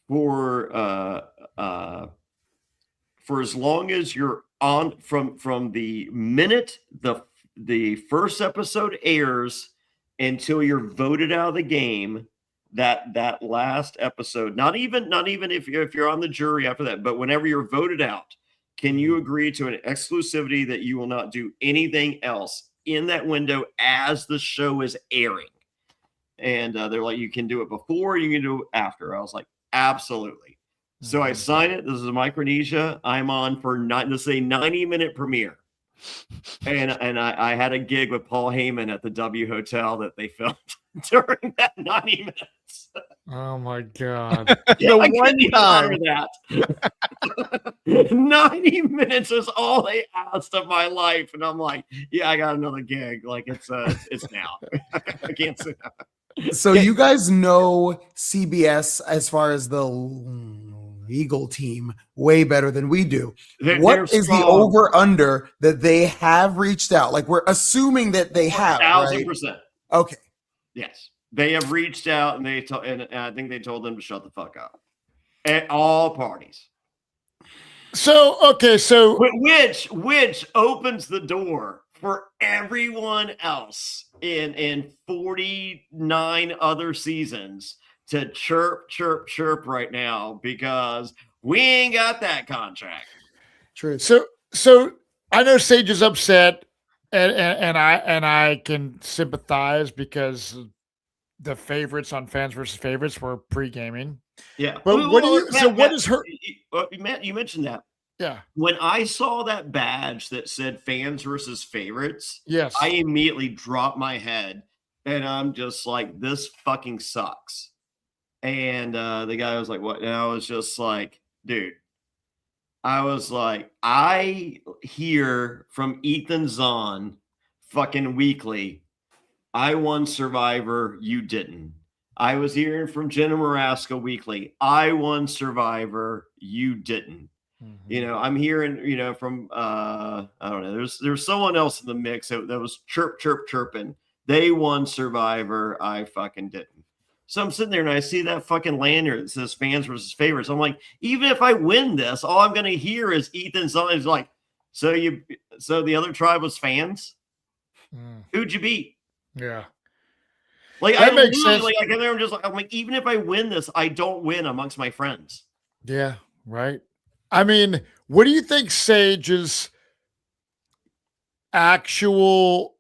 for as long as you're on from the minute the first episode airs until you're voted out of the game, that last episode, not even if you're on the jury after that, but whenever you're voted out, can you agree to an exclusivity that you will not do anything else in that window as the show is airing? And they're like, you can do it before, you can do it after. I was like, absolutely. So I sign it. This is Micronesia. I'm on for this is a 90-minute premiere. And I had a gig with Paul Heyman at the W Hotel that they filmed during that 90 minutes. Oh my God. The one time that 90 minutes is all they asked of my life. And I'm like, yeah, I got another gig. Like, it's now. I can't say that. So you guys know CBS as far as the legal team way better than we do. What is the over under that they have reached out? Like, we're assuming that they have, 1,000%. Right? Okay. Yes, they have reached out, and and I think they told them to shut the fuck up at all parties. So okay, so which opens the door for everyone else in 49 other seasons to chirp right now, because we ain't got that contract. True. So I know Sage is upset, and I can sympathize because the favorites on Fans versus Favorites were pre-gaming. Yeah. But what is her? Matt, you mentioned that. Yeah. When I saw that badge that said Fans versus Favorites, yes, I immediately dropped my head, and I'm just like, this fucking sucks. And the guy was like, what? And I was just like, dude, I was like, I hear from Ethan Zahn fucking weekly, I won Survivor, you didn't. I was hearing from Jenna Maraska weekly, I won Survivor, you didn't. Mm-hmm. I'm hearing, from I don't know, there's someone else in the mix that was chirping. They won Survivor, I fucking didn't. So I'm sitting there and I see that fucking lanyard that says Fans versus Favorites. I'm like, even if I win this, all I'm gonna hear is Ethan Zahn is like, so the other tribe was fans? Who'd you beat? Yeah. Like, that makes sense. Like, I get there, I'm like, even if I win this, I don't win amongst my friends. Yeah, right. I mean, what do you think Sage's actual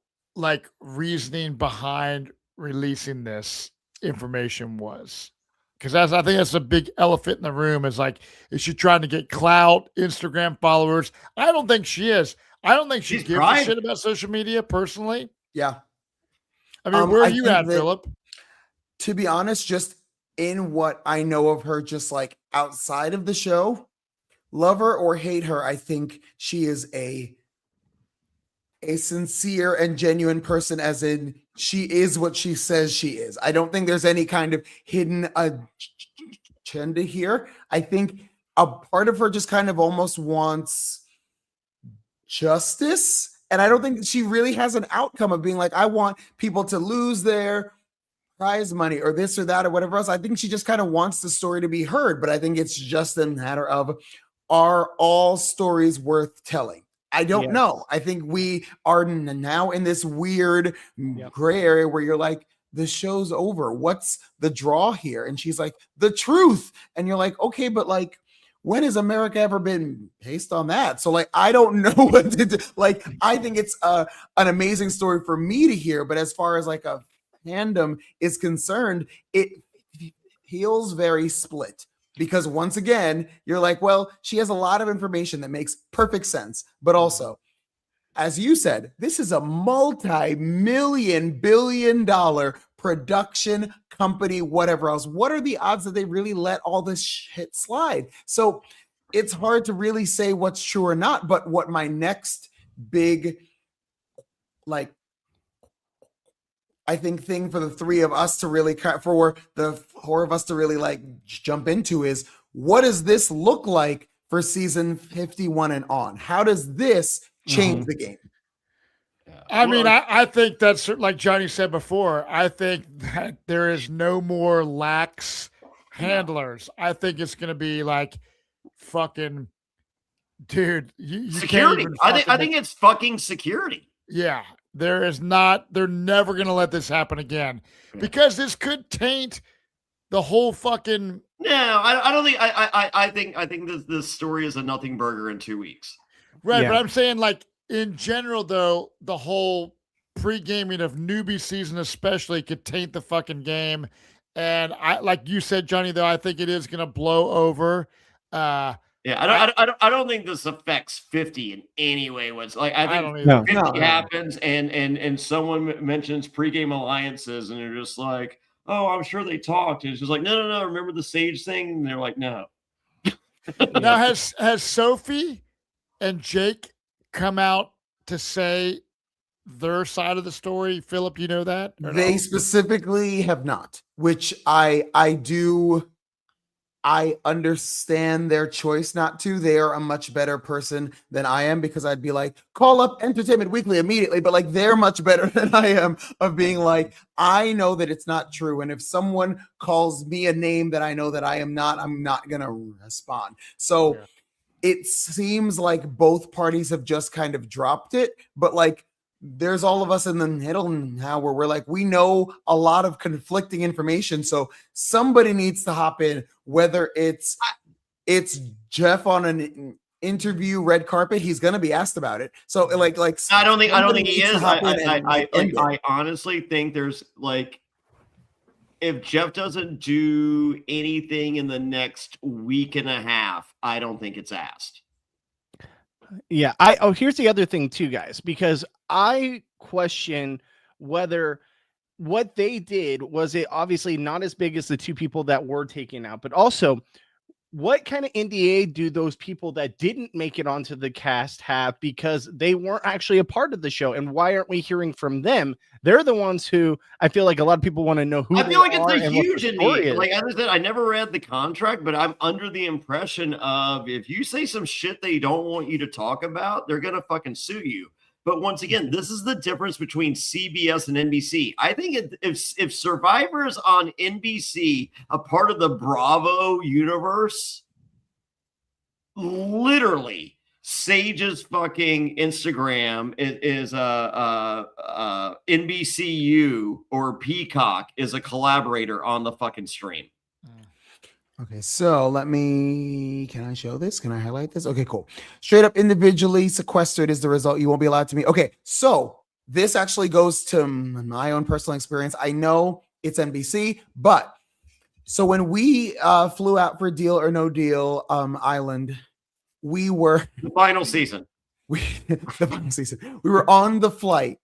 reasoning behind releasing this information was? Because I think that's a big elephant in the room. Is she trying to get clout, Instagram followers? I don't think she is. I don't think she gives a shit about social media personally. Yeah. I mean, where are you at, Phillip? To be honest, just in what I know of her, just like outside of the show, love her or hate her, I think she is a sincere and genuine person, as in she is what she says she is. I don't think there's any kind of hidden agenda here. I think a part of her just kind of almost wants justice. And I don't think she really has an outcome of being like, I want people to lose their prize money or this or that or whatever else. I think she just kind of wants the story to be heard. But I think it's just a matter of, are all stories worth telling? I don't know. I think we are now in this weird gray area where you're like, the show's over. What's the draw here? And she's like, the truth. And you're like, okay, but like, when has America ever been based on that? So like, I don't know what to do. Like, I think it's an amazing story for me to hear. But as far as like a fandom is concerned, it feels very split. Because once again, you're like, well, she has a lot of information that makes perfect sense. But also, as you said, this is a multi-million, billion-dollar production company, whatever else. What are the odds that they really let all this shit slide? So it's hard to really say what's true or not. But what my next big, like, I think thing for the three of us to really, for the four of us to really like jump into is, what does this look like for season 51 and on? How does this change the game? I mean, I think that's like Johnny said before. I think that there is no more lax handlers. I think it's going to be like fucking, dude. You security. I think it's fucking security. Yeah. They're never going to let this happen again because this could taint the whole fucking. No, I don't think, I think this story is a nothing burger in 2 weeks. Right. Yeah. But I'm saying like in general, though, the whole pre-gaming of newbie season, especially, could taint the fucking game. And like you said, Johnny, though, I think it is going to blow over. Yeah, I don't think this affects 50 in any way. What's like, I think 50 happens and someone mentions pregame alliances and they're just like, oh, I'm sure they talked. And it's just like, no. Remember the Sage thing? And they're like, no. Now has Sophie and Jake come out to say their side of the story? Phillip, you know that? They specifically have not, which I understand their choice not to. They are a much better person than I am, because I'd be like, call up Entertainment Weekly immediately. But like, they're much better than I am of being like, I know that it's not true. And if someone calls me a name that I know that I am not, I'm not going to respond. So it seems like both parties have just kind of dropped it. But like, there's all of us in the middle now where we're like, we know a lot of conflicting information. So somebody needs to hop in, whether it's Jeff on an interview, red carpet, he's going to be asked about it. So like, I don't think he is. I honestly think there's like, if Jeff doesn't do anything in the next week and a half, I don't think it's asked. Yeah. Here's the other thing too, guys, because I question whether what they did was it obviously not as big as the two people that were taken out, but also what kind of NDA do those people that didn't make it onto the cast have, because they weren't actually a part of the show? And why aren't we hearing from them? They're the ones who I feel like a lot of people want to know who. I feel like it's a huge NDA. Like as I said, I never read the contract, but I'm under the impression of if you say some shit they don't want you to talk about, they're gonna fucking sue you. But once again, this is the difference between CBS and NBC. I think if Survivor's on NBC, a part of the Bravo universe, literally Sage's fucking Instagram is NBCU or Peacock is a collaborator on the fucking stream. Okay, so can I show this? Can I highlight this? Okay, cool. Straight up individually sequestered is the result. You won't be allowed to meet. Okay, so this actually goes to my own personal experience. I know it's NBC, but So when we flew out for Deal or No Deal Island, we were the final season. We were on the flight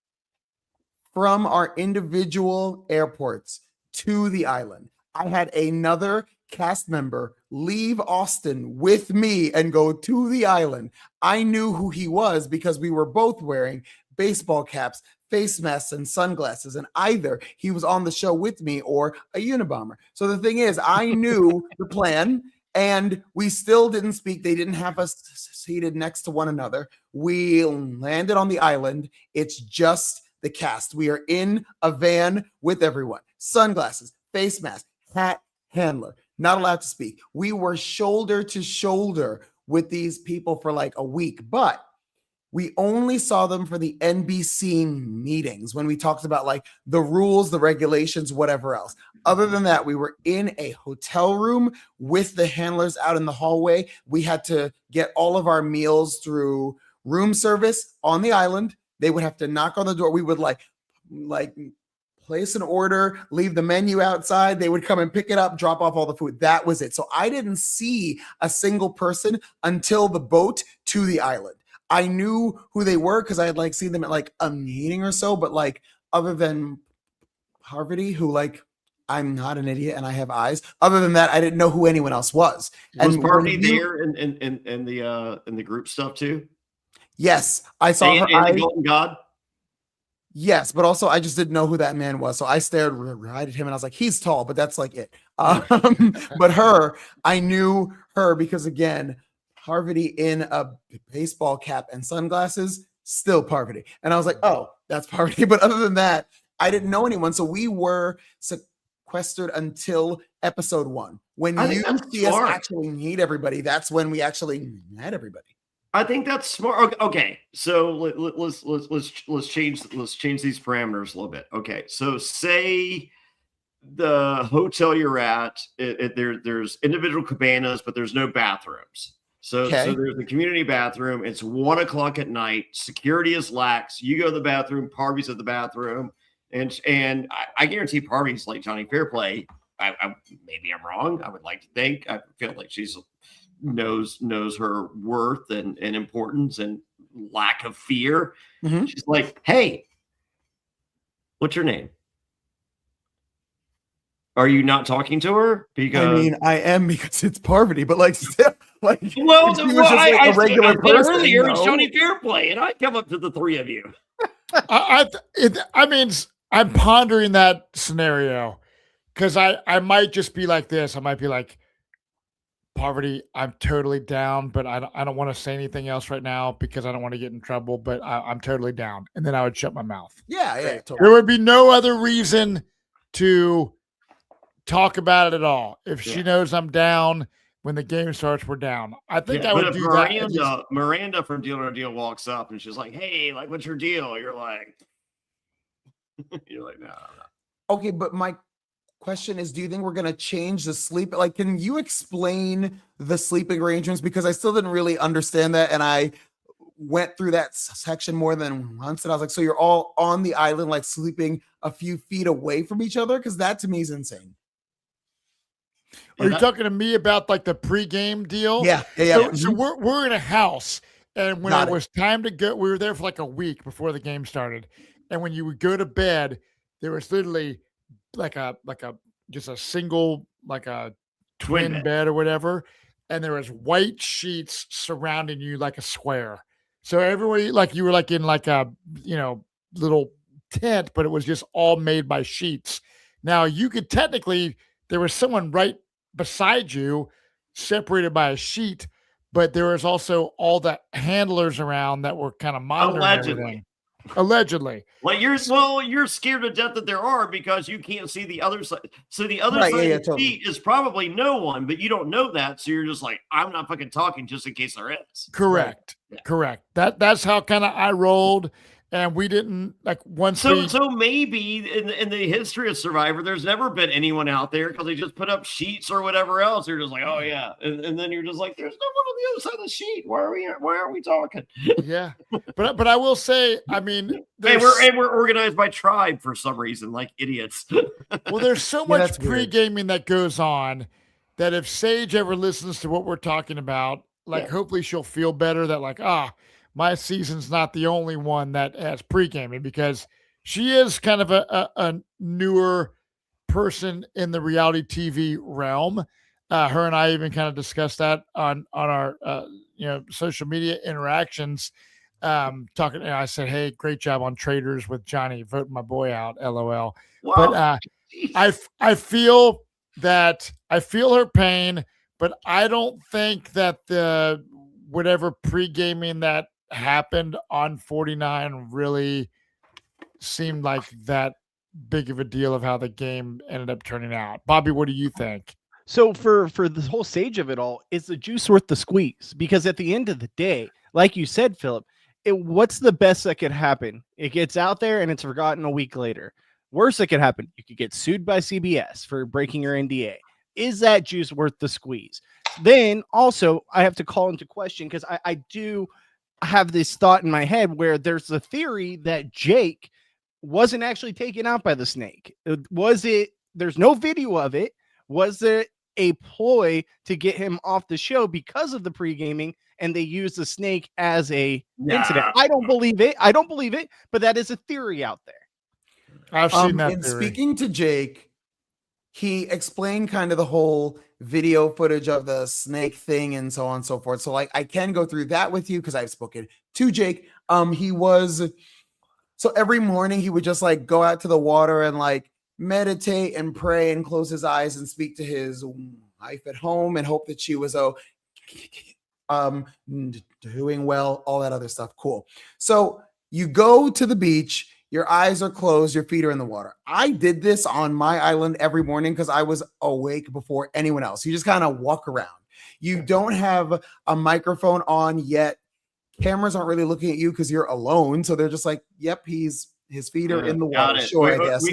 from our individual airports to the island. I had another cast member leave Austin with me and go to the island. I knew who he was because we were both wearing baseball caps, face masks, and sunglasses, and either he was on the show with me or a Unabomber. So the thing is, I knew the plan, and we still didn't speak. They didn't have us seated next to one another. We landed on the island. It's just the cast. We are in a van with everyone. Sunglasses, face mask, hat, handler. Not allowed to speak. We were shoulder to shoulder with these people for like a week, but we only saw them for the NBC meetings when we talked about like the rules, the regulations, whatever else. Other than that, we were in a hotel room with the handlers out in the hallway. We had to get all of our meals through room service on the island. They would have to knock on the door. We would like place an order, leave the menu outside. They would come and pick it up, drop off all the food. That was it. So I didn't see a single person until the boat to the island. I knew who they were because I had like seen them at like a meeting or so, but like other than Parvati, who like I'm not an idiot and I have eyes. Other than that, I didn't know who anyone else was. Was Parvati there in the group stuff too? Yes, I saw her. And the Golden God. Yes, but also I just didn't know who that man was, so I stared right at him and I was like, "He's tall," but that's like it. But her, I knew her because again, Parvati in a baseball cap and sunglasses, still Parvati, and I was like, "Oh, that's Parvati." But other than that, I didn't know anyone, so we were sequestered until episode 1. When you see us actually meet everybody, that's when we actually met everybody. I think that's smart. Okay, so let's change these parameters a little bit. Okay, so say the hotel you're at, there's individual cabanas, but there's no bathrooms. So there's a community bathroom. It's 1 o'clock at night. Security is lax. You go to the bathroom. Parvati's at the bathroom, and I guarantee Parvati's like Jonny Fairplay. I maybe I'm wrong. I would like to think. I feel like she's knows her worth and importance and lack of fear. Mm-hmm. She's like, "Hey, what's your name? Are you not talking to her?" Because I mean, I am because it's Parvati, but like still, like I said earlier, it's Jonny Fairplay, and I come up to the three of you. I mean, I'm pondering that scenario because I might just be like this. I might be like, Parvati, I'm totally down, but I don't want to say anything else right now because I don't want to get in trouble, but I'm totally down. And then I would shut my mouth. Yeah, totally. There would be no other reason to talk about it at all. If she knows I'm down, when the game starts, we're down. I think I would do that. Miranda from Deal or Deal walks up and she's like, "Hey, like, what's your deal?" You're like, no. Okay, but my question is, do you think we're going to change the sleep? Like, can you explain the sleeping arrangements? Because I still didn't really understand that. And I went through that section more than once. And I was like, so you're all on the island, like sleeping a few feet away from each other? Because that to me is insane. Are you talking to me about like the pregame deal? Yeah. So we're in a house. And when it was time to go, we were there for like a week before the game started. And when you would go to bed, there was literally like a just a single, like a twin bed or whatever, and there was white sheets surrounding you like a square. So everybody, like you were like in like a little tent, but it was just all made by sheets. Now you could technically, there was someone right beside you, separated by a sheet, but there was also all the handlers around that were kind of monitoring everything. Allegedly. Well, you're scared to death that there are because you can't see the other side. So the other side of the sheet is probably no one, but you don't know that. So you're just like, I'm not fucking talking just in case there is. Correct. Right. Yeah. Correct. That's how kind of I rolled. And we didn't once. So maybe in the history of Survivor, there's never been anyone out there because they just put up sheets or whatever else. You're just like, oh yeah, and then you're just like, there's no one on the other side of the sheet. Why are we talking? Yeah, but I will say, I mean, we're organized by tribe for some reason, like idiots. Well, there's so much pre-gaming that goes on that if Sage ever listens to what we're talking about, hopefully she'll feel better that my season's not the only one that has pre-gaming, because she is kind of a newer person in the reality TV realm. Her and I even kind of discussed that on our social media interactions. Talking, I said, "Hey, great job on Traders with Jonny. Vote my boy out, LOL." Wow. But I feel her pain, but I don't think that the whatever pre-gaming that happened on 49 really seemed like that big of a deal of how the game ended up turning out. Bobby, what do you think? So for the whole stage of it all, is the juice worth the squeeze? Because at the end of the day, like you said, Phillip, what's the best that could happen? It gets out there and it's forgotten a week later. Worst that could happen, you could get sued by CBS for breaking your NDA. Is that juice worth the squeeze? Then also, I have to call into question, because I do have this thought in my head where there's a theory that Jake wasn't actually taken out by the snake. There's no video of it. Was it a ploy to get him off the show because of the pre-gaming, and they used the snake as a incident? I don't believe it, but that is a theory out there. I've seen that and theory. Speaking to Jake, he explained kind of the whole video footage of the snake thing and so on and so forth. So I can go through that with you because I've spoken to Jake. So every morning he would just go out to the water and meditate and pray and close his eyes and speak to his wife at home and hope that she was doing well, all that other stuff. Cool. So you go to the beach, your eyes are closed, your feet are in the water. I did this on my island every morning because I was awake before anyone else. You just kind of walk around. You don't have a microphone on yet. Cameras aren't really looking at you because you're alone. So they're just like, yep, his feet are in the water. Sure, I guess.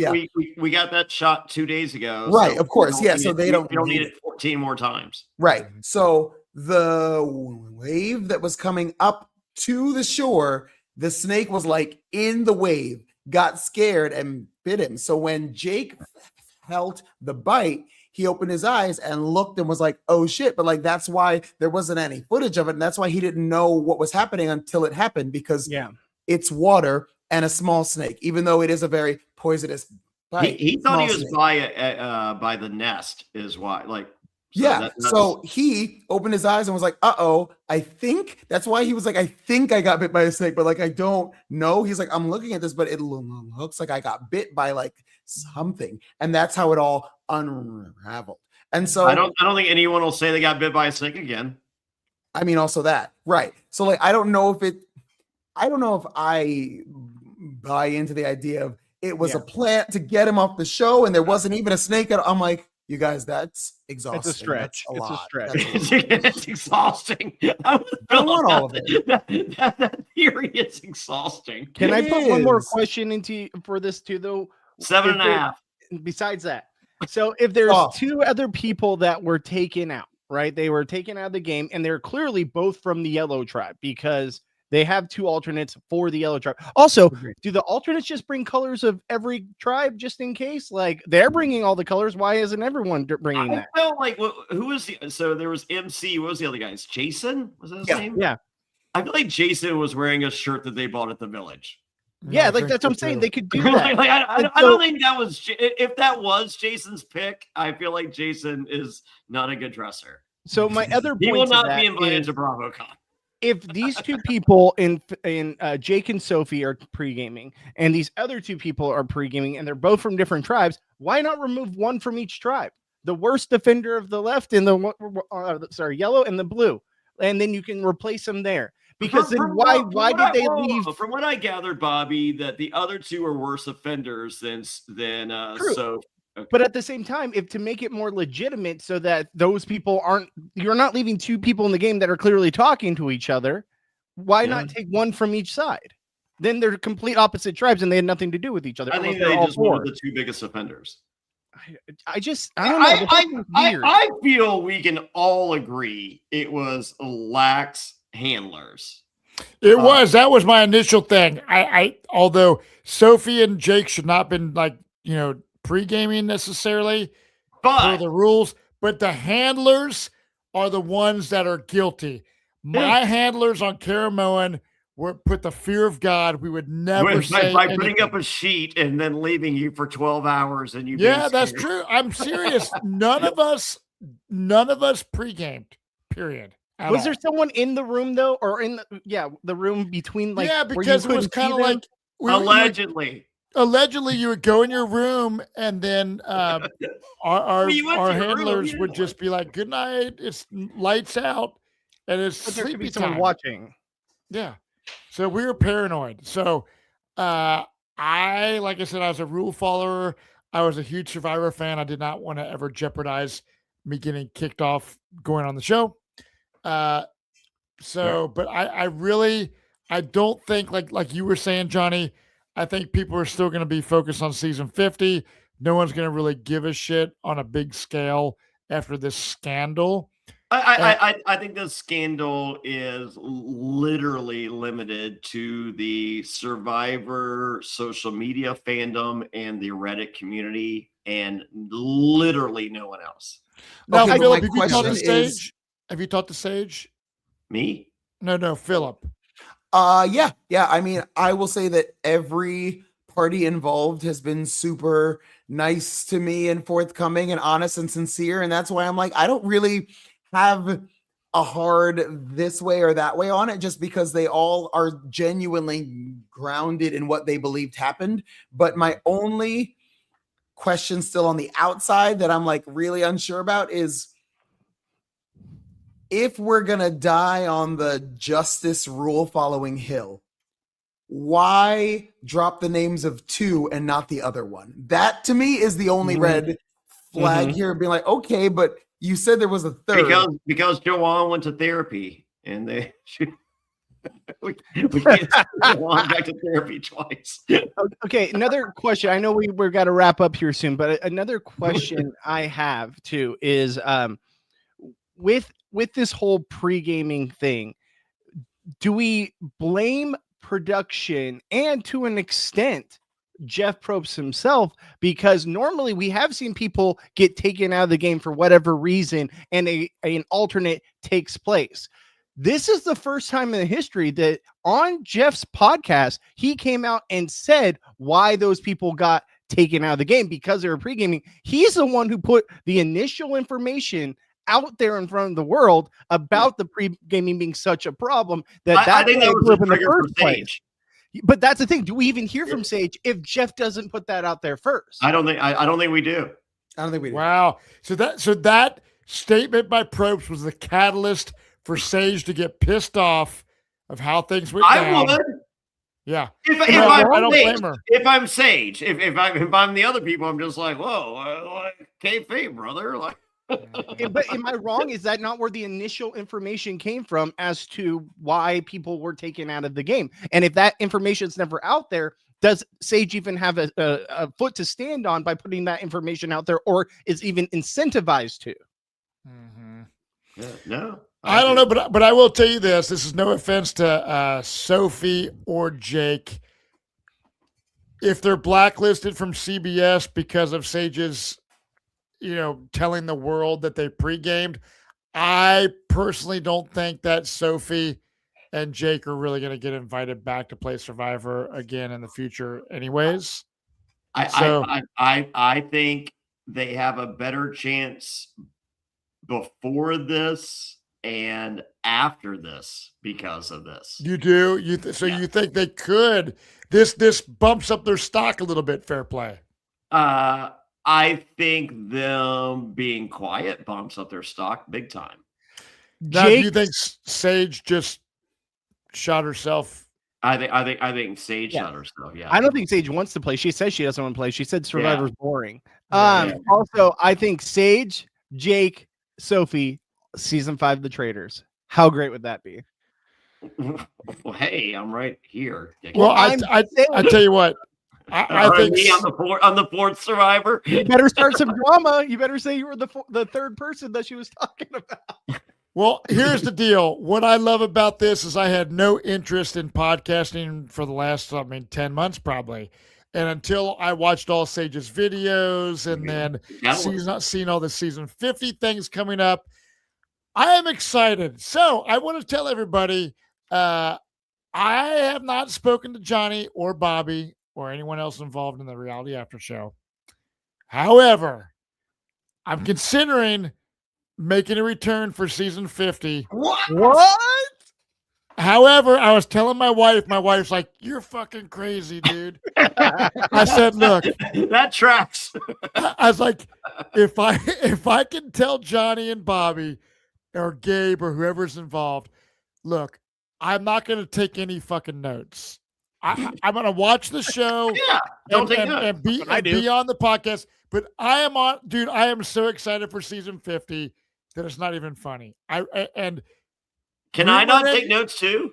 We got that shot 2 days ago. Right, of course. Yeah, so they don't need it 14 more times. Right. So the wave that was coming up to the shore, the snake was in the wave, got scared and bit him. So when Jake felt the bite, he opened his eyes and looked and was like, oh shit. But that's why there wasn't any footage of it. And that's why he didn't know what was happening until it happened, because it's water and a small snake, even though it is a very poisonous bite. He thought he was by the nest is why. So he opened his eyes and was like, uh-oh, I think that's why he was like, I think I got bit by a snake, but I don't know. He's like, I'm looking at this, but it looks like I got bit by something. And that's how it all unraveled. And so I don't think anyone will say they got bit by a snake again. I mean, also that, right. So I don't know if I buy into the idea of it was a plant to get him off the show and there wasn't even a snake. I'm like, you guys, that's exhausting. It's a stretch. It's a stretch. It's exhausting. I don't want all of it. That theory is exhausting. Can I put one more question for this too, though? 7.5. Besides that, so if there's two other people that were taken out, right? They were taken out of the game, and they're clearly both from the Yellow Tribe because they have two alternates for the Yellow Tribe. Also, do the alternates just bring colors of every tribe just in case? They're bringing all the colors. Why isn't everyone bringing that? I felt who was so there was MC. What was the other guys? Jason? Was that his name? Yeah. I feel like Jason was wearing a shirt that they bought at the Village. Yeah, that's what I'm saying. They could do that. I don't think that was. If that was Jason's pick, I feel like Jason is not a good dresser. So my other point, he will not be invited to BravoCon. If these two people in Jake and Sophie are pre-gaming, and these other two people are pre-gaming, and they're both from different tribes, why not remove one from each tribe? The worst defender of the left and the yellow and the blue, and then you can replace them there. Because why did they leave? From what I gathered, Bobby, that the other two are worse offenders than so. Okay. But at the same time, to make it more legitimate so that those people you're not leaving two people in the game that are clearly talking to each other, why not take one from each side? then they're complete opposite tribes and they had nothing to do with each other. I think they just were the two biggest offenders. I don't know. I feel we can all agree it was lax handlers. It was. That was my initial thing. Although Sophie and Jake should not have been pre-gaming necessarily for the rules, but the handlers are the ones that are guilty. My handlers on Caramoan put the fear of God. We would never say by putting up a sheet and then leaving you for 12 hours and you. Yeah, that's true. I'm serious. None of us pre-gamed. Period. Was there someone in the room though, or in the room between because it was kind of like allegedly. Allegedly, you would go in your room and then our handlers would just be like, "Good night. It's lights out." And it's sleepy time. Watching. Yeah. So we were paranoid. So like I said, I was a rule follower. I was a huge Survivor fan. I did not want to ever jeopardize me getting kicked off going on the show. But I don't think like you were saying, Johnny, I think people are still going to be focused on season 50. No one's going to really give a shit on a big scale after this scandal. I think the scandal is literally limited to the Survivor social media fandom and the Reddit community, and literally no one else. Now, Phillip, have you talked to Sage? Me? No, Phillip. Yeah. I mean, I will say that every party involved has been super nice to me and forthcoming and honest and sincere, and that's why I'm like, I don't really have a hard this way or that way on it, just because they all are genuinely grounded in what they believed happened. But my only question still on the outside that I'm like really unsure about is, if we're going to die on the justice rule following hill, why drop the names of two and not the other one? That to me is the only red flag here, being like, okay, but you said there was a third. Because Joanne went to therapy and they we can't go on back to therapy twice. Okay, another question. I know we're got to wrap up here soon, but another question I have too is with this whole pre-gaming thing, do we blame production and to an extent Jeff Probst himself? Because normally we have seen people get taken out of the game for whatever reason and an alternate takes place. This is the first time in the history that on Jeff's podcast, he came out and said why those people got taken out of the game, because they were pre-gaming. He's the one who put the initial information out there in front of the world about the pre-gaming being such a problem that I think that was the trigger for Sage. But that's the thing. Do we even hear from Sage if Jeff doesn't put that out there first? I don't think we do. I don't think we do. Wow. So that statement by Probst was the catalyst for Sage to get pissed off of how things went down. I would. Yeah. If I'm Sage, if I'm the other people, I'm just like, whoa, kayfabe, brother. Like. But am I wrong? Is that not where the initial information came from as to why people were taken out of the game? And if that information is never out there, does Sage even have a foot to stand on by putting that information out there, or is even incentivized to? Yeah, no, I don't know, but I will tell you this. This is no offense to Sophie or Jake. If they're blacklisted from CBS because of Sage's telling the world that they pre-gamed, I personally don't think that Sophie and Jake are really going to get invited back to play Survivor again in the future anyways. I think they have a better chance before this and after this because of this. You do? You think they could? This bumps up their stock a little bit, Fairplay. I think them being quiet bumps up their stock big time. Now, do you think Sage just shot herself? I think Sage shot herself. Yeah. I don't think Sage wants to play. She says she doesn't want to play. She said Survivor's boring. Also, I think Sage, Jake, Sophie, season 5 of The Traitors. How great would that be? Well, hey, I'm right here. Well, I tell you what. I think me on the fourth survivor. You better start some drama. You better say you were the third person that she was talking about. Well, here's the deal. What I love about this is I had no interest in podcasting for the last, 10 months probably. And until I watched all Sage's videos and then seen all the season 50 things coming up, I am excited. So I want to tell everybody, I have not spoken to Jonny or Bobby or anyone else involved in the Reality After Show. However, I'm considering making a return for season 50. What? However, I was telling my wife's like, you're fucking crazy, dude. I said, look, that tracks. I was like, if I can tell Jonny and Bobby or Gabe or whoever's involved, look, I'm not going to take any fucking notes. I'm going to watch the show and be on the podcast. But I am so excited for season 50 that it's not even funny. Can I not take notes too?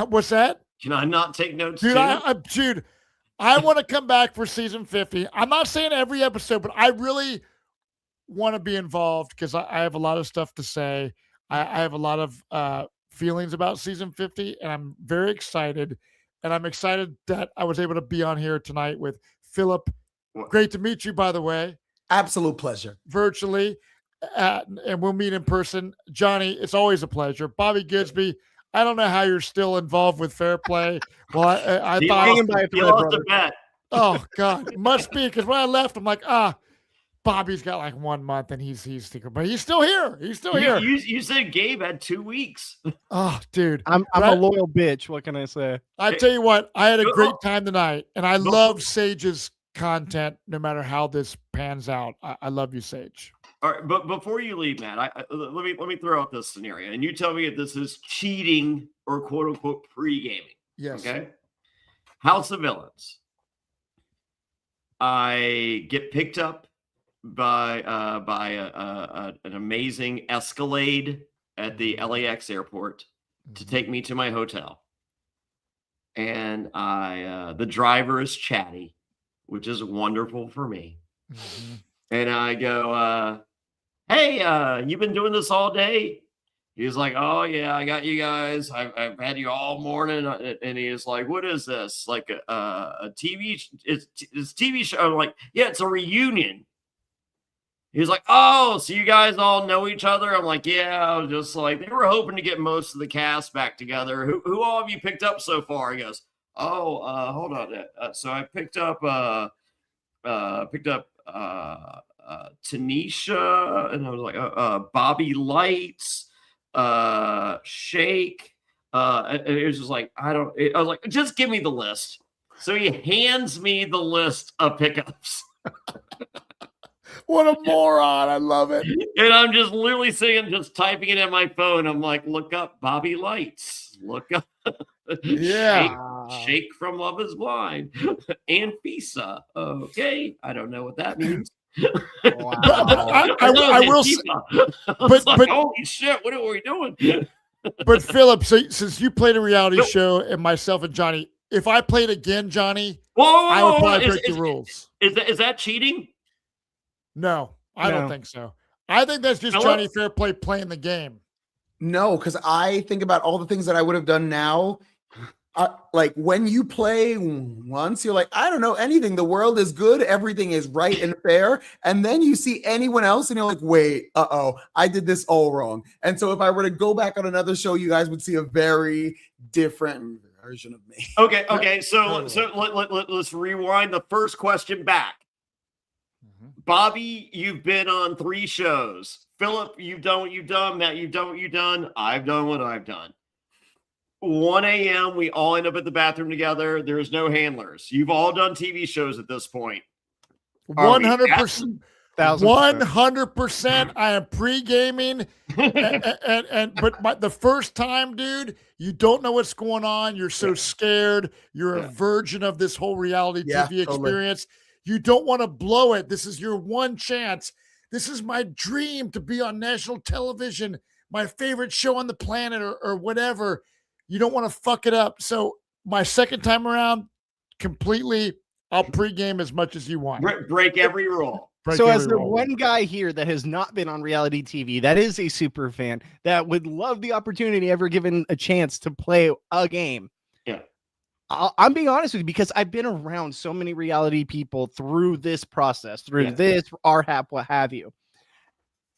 What's that? Can I not take notes too? I want to come back for season 50. I'm not saying every episode, but I really want to be involved because I have a lot of stuff to say. I have a lot of feelings about season 50, and I'm very excited. And I'm excited that I was able to be on here tonight with Phillip. Great to meet you, by the way. Absolute pleasure. Virtually. And we'll meet in person. Jonny, it's always a pleasure. Bobby Goodsby, I don't know how you're still involved with Fairplay. Well, I thought you lost a bet. Oh God, it must be because when I left, I'm like, Bobby's got like 1 month and he's thinking, but he's still here. He's still here. You said Gabe had 2 weeks. Oh, dude, I'm a loyal bitch. What can I say? I tell you what, I had a great time tonight, and I love Sage's content. No matter how this pans out, I love you, Sage. All right, but before you leave, Matt, let me throw out this scenario, and you tell me if this is cheating or quote unquote pre-gaming. Yes. Okay. House of Villains. I get picked up by an amazing Escalade at the LAX airport to take me to my hotel, and the driver is chatty, which is wonderful for me. Mm-hmm. And I go, hey, you've been doing this all day? He's like, oh, yeah, I got you guys. I've had you all morning. And he's like, what is this? Like a TV? It's TV show. I'm like, yeah, it's a reunion. He's like, oh, so you guys all know each other? I'm like, yeah, I was just like, they were hoping to get most of the cast back together. Who all have you picked up so far? He goes, oh, hold on. So I picked up Tanisha, and I was like, Bobby Lights, Shake, and it was just like, I was like, just give me the list. So he hands me the list of pickups. What a moron. I love it. And I'm just literally sitting, just typing it in my phone. I'm like, look up Bobby Lights. Look up Shake from Love is Blind. And Fisa. Okay. I don't know what that means. Wow. I will say, but holy shit, what are we doing? But Phillip, so since you played a reality show and myself and Jonny, if I played again, Jonny, I would probably break the rules. Is that cheating? No, I don't think so. I think that's just Jonny Fairplay playing the game. No, because I think about all the things that I would have done now. Like when you play once, you're like, I don't know anything. The world is good. Everything is right and fair. And then you see anyone else and you're like, wait, I did this all wrong. And so if I were to go back on another show, you guys would see a very different version of me. Okay. So let's rewind the first question back. Bobby, you've been on 3 shows. Phillip, you've done what you've done. Matt, you've done what you've done. I've done what I've done. 1 a.m., we all end up at the bathroom together. There's no handlers. You've all done TV shows at this point. 100%. 100%. I am pre-gaming. But the first time, dude, you don't know what's going on. You're so scared. You're a virgin of this whole reality TV experience. You don't want to blow it. This is your one chance. This is my dream to be on national television, my favorite show on the planet or whatever. You don't want to fuck it up. So my second time around, completely, I'll pregame as much as you want. Break every rule. So as the one guy here that has not been on reality TV, that is a super fan, that would love the opportunity ever given a chance to play a game. Yeah. I'm being honest with you because I've been around so many reality people through this process, through this, RHAP, what have you.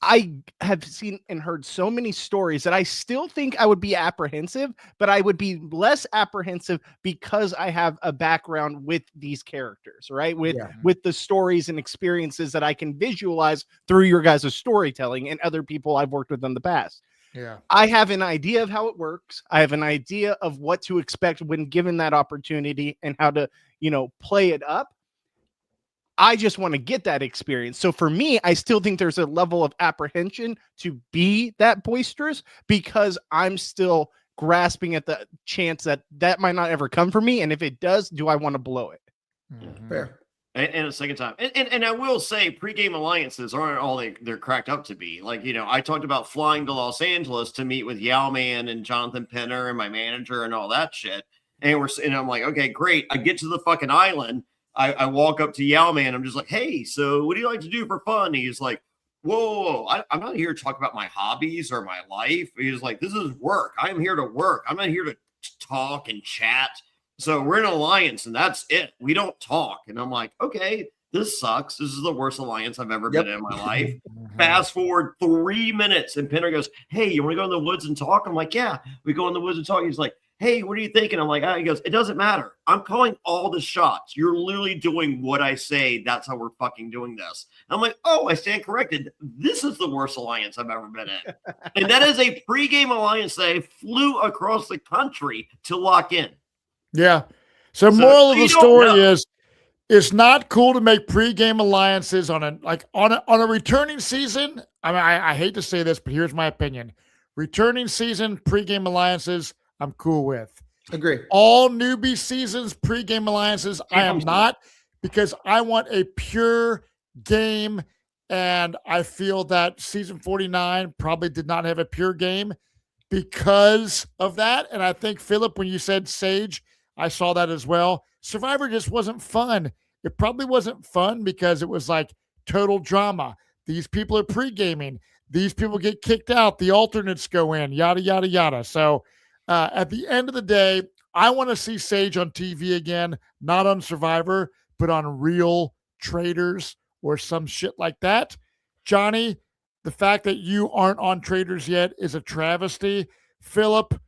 I have seen and heard so many stories that I still think I would be apprehensive, but I would be less apprehensive because I have a background with these characters, right? With the stories and experiences that I can visualize through your guys' storytelling and other people I've worked with in the past. Yeah. I have an idea of how it works. I have an idea of what to expect when given that opportunity and how to, play it up. I just want to get that experience. So for me, I still think there's a level of apprehension to be that boisterous because I'm still grasping at the chance that might not ever come for me. And if it does, do I want to blow it? Mm-hmm. Fair. And a second time. And I will say pregame alliances aren't all they're cracked up to be. Like, I talked about flying to Los Angeles to meet with Yao Man and Jonathan Penner and my manager and all that shit. And I'm like, okay, great. I get to the fucking island. I walk up to Yao Man. I'm just like, hey, so what do you like to do for fun? He's like, whoa, I'm not here to talk about my hobbies or my life. He's like, this is work. I'm here to work. I'm not here to talk and chat. So we're in an alliance and that's it. We don't talk. And I'm like, okay, this sucks. This is the worst alliance I've ever been in my life. Fast forward 3 minutes and Penner goes, hey, you want to go in the woods and talk? I'm like, yeah, we go in the woods and talk. He's like, hey, what are you thinking? I'm like, he goes, it doesn't matter. I'm calling all the shots. You're literally doing what I say. That's how we're fucking doing this. I'm like, oh, I stand corrected. This is the worst alliance I've ever been in. And that is a pregame alliance that I flew across the country to lock in. Yeah. So moral of the story is it's not cool to make pregame alliances on a returning season. I mean, I hate to say this, but here's my opinion. Returning season, pregame alliances, I'm cool with. Agree. All newbie seasons, pregame alliances, I am not, because I want a pure game. And I feel that season 49 probably did not have a pure game because of that. And I think, Phillip, when you said Sage, I saw that as well. Survivor just wasn't fun. It probably wasn't fun because it was like total drama. These people are pre-gaming. These people get kicked out. The alternates go in, yada, yada, yada. So at the end of the day, I want to see Sage on TV again, not on Survivor, but on Real Traders or some shit like that. Jonny, the fact that you aren't on Traders yet is a travesty. Phillip,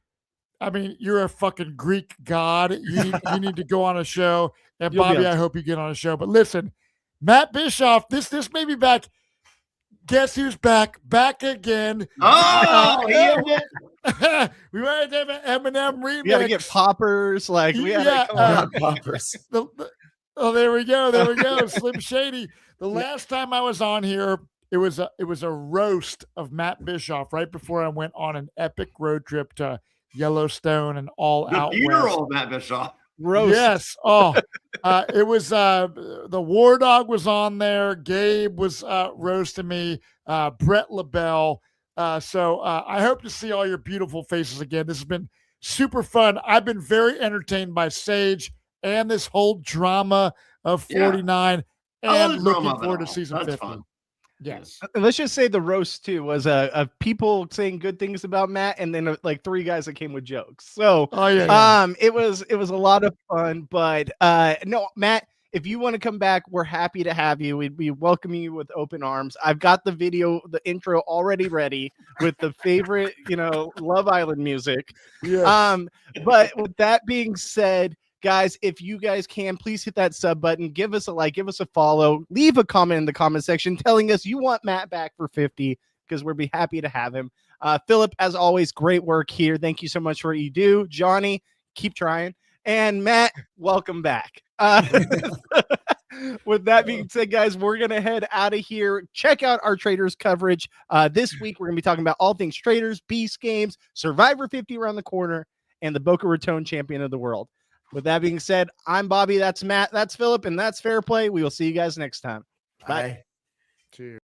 I mean, you're a fucking Greek god. You need to go on a show. And Bobby, I hope you get on a show. But listen, Matt Bischoff, this may be back. Guess who's back? Back again. Oh, we wanted to have an Eminem remix. We got to get poppers. Like, we had poppers. There we go. Slim Shady. The last time I was on here, it was a roast of Matt Bischoff right before I went on an epic road trip to Yellowstone and all out. The funeral of Matt Bischoff. Roast. Yes. Oh, it was the War Dog was on there. Gabe was roasting me. Brett LaBelle. So I hope to see all your beautiful faces again. This has been super fun. I've been very entertained by Sage and this whole drama of 49, and looking forward to season 50. Fun. Yes. And let's just say the roast too was of people saying good things about Matt, and then like 3 guys that came with jokes. So it was a lot of fun. But no, Matt, if you want to come back, we're happy to have you. We'd be welcoming you with open arms. I've got the video, the intro already ready with the favorite, Love Island music. Yes. But with that being said, guys, if you guys can, please hit that sub button, give us a like, give us a follow, leave a comment in the comment section telling us you want Matt back for 50, because we'll be happy to have him. Phillip, as always, great work here. Thank you so much for what you do. Jonny, keep trying. And Matt, welcome back. With that being said, guys, we're going to head out of here. Check out our Traders coverage. This week, we're going to be talking about all things Traders, Beast Games, Survivor 50 around the corner, and the Boca Raton champion of the world. With that being said, I'm Bobby, that's Matt, that's Phillip, and that's Fairplay. We will see you guys next time. Bye. Cheers.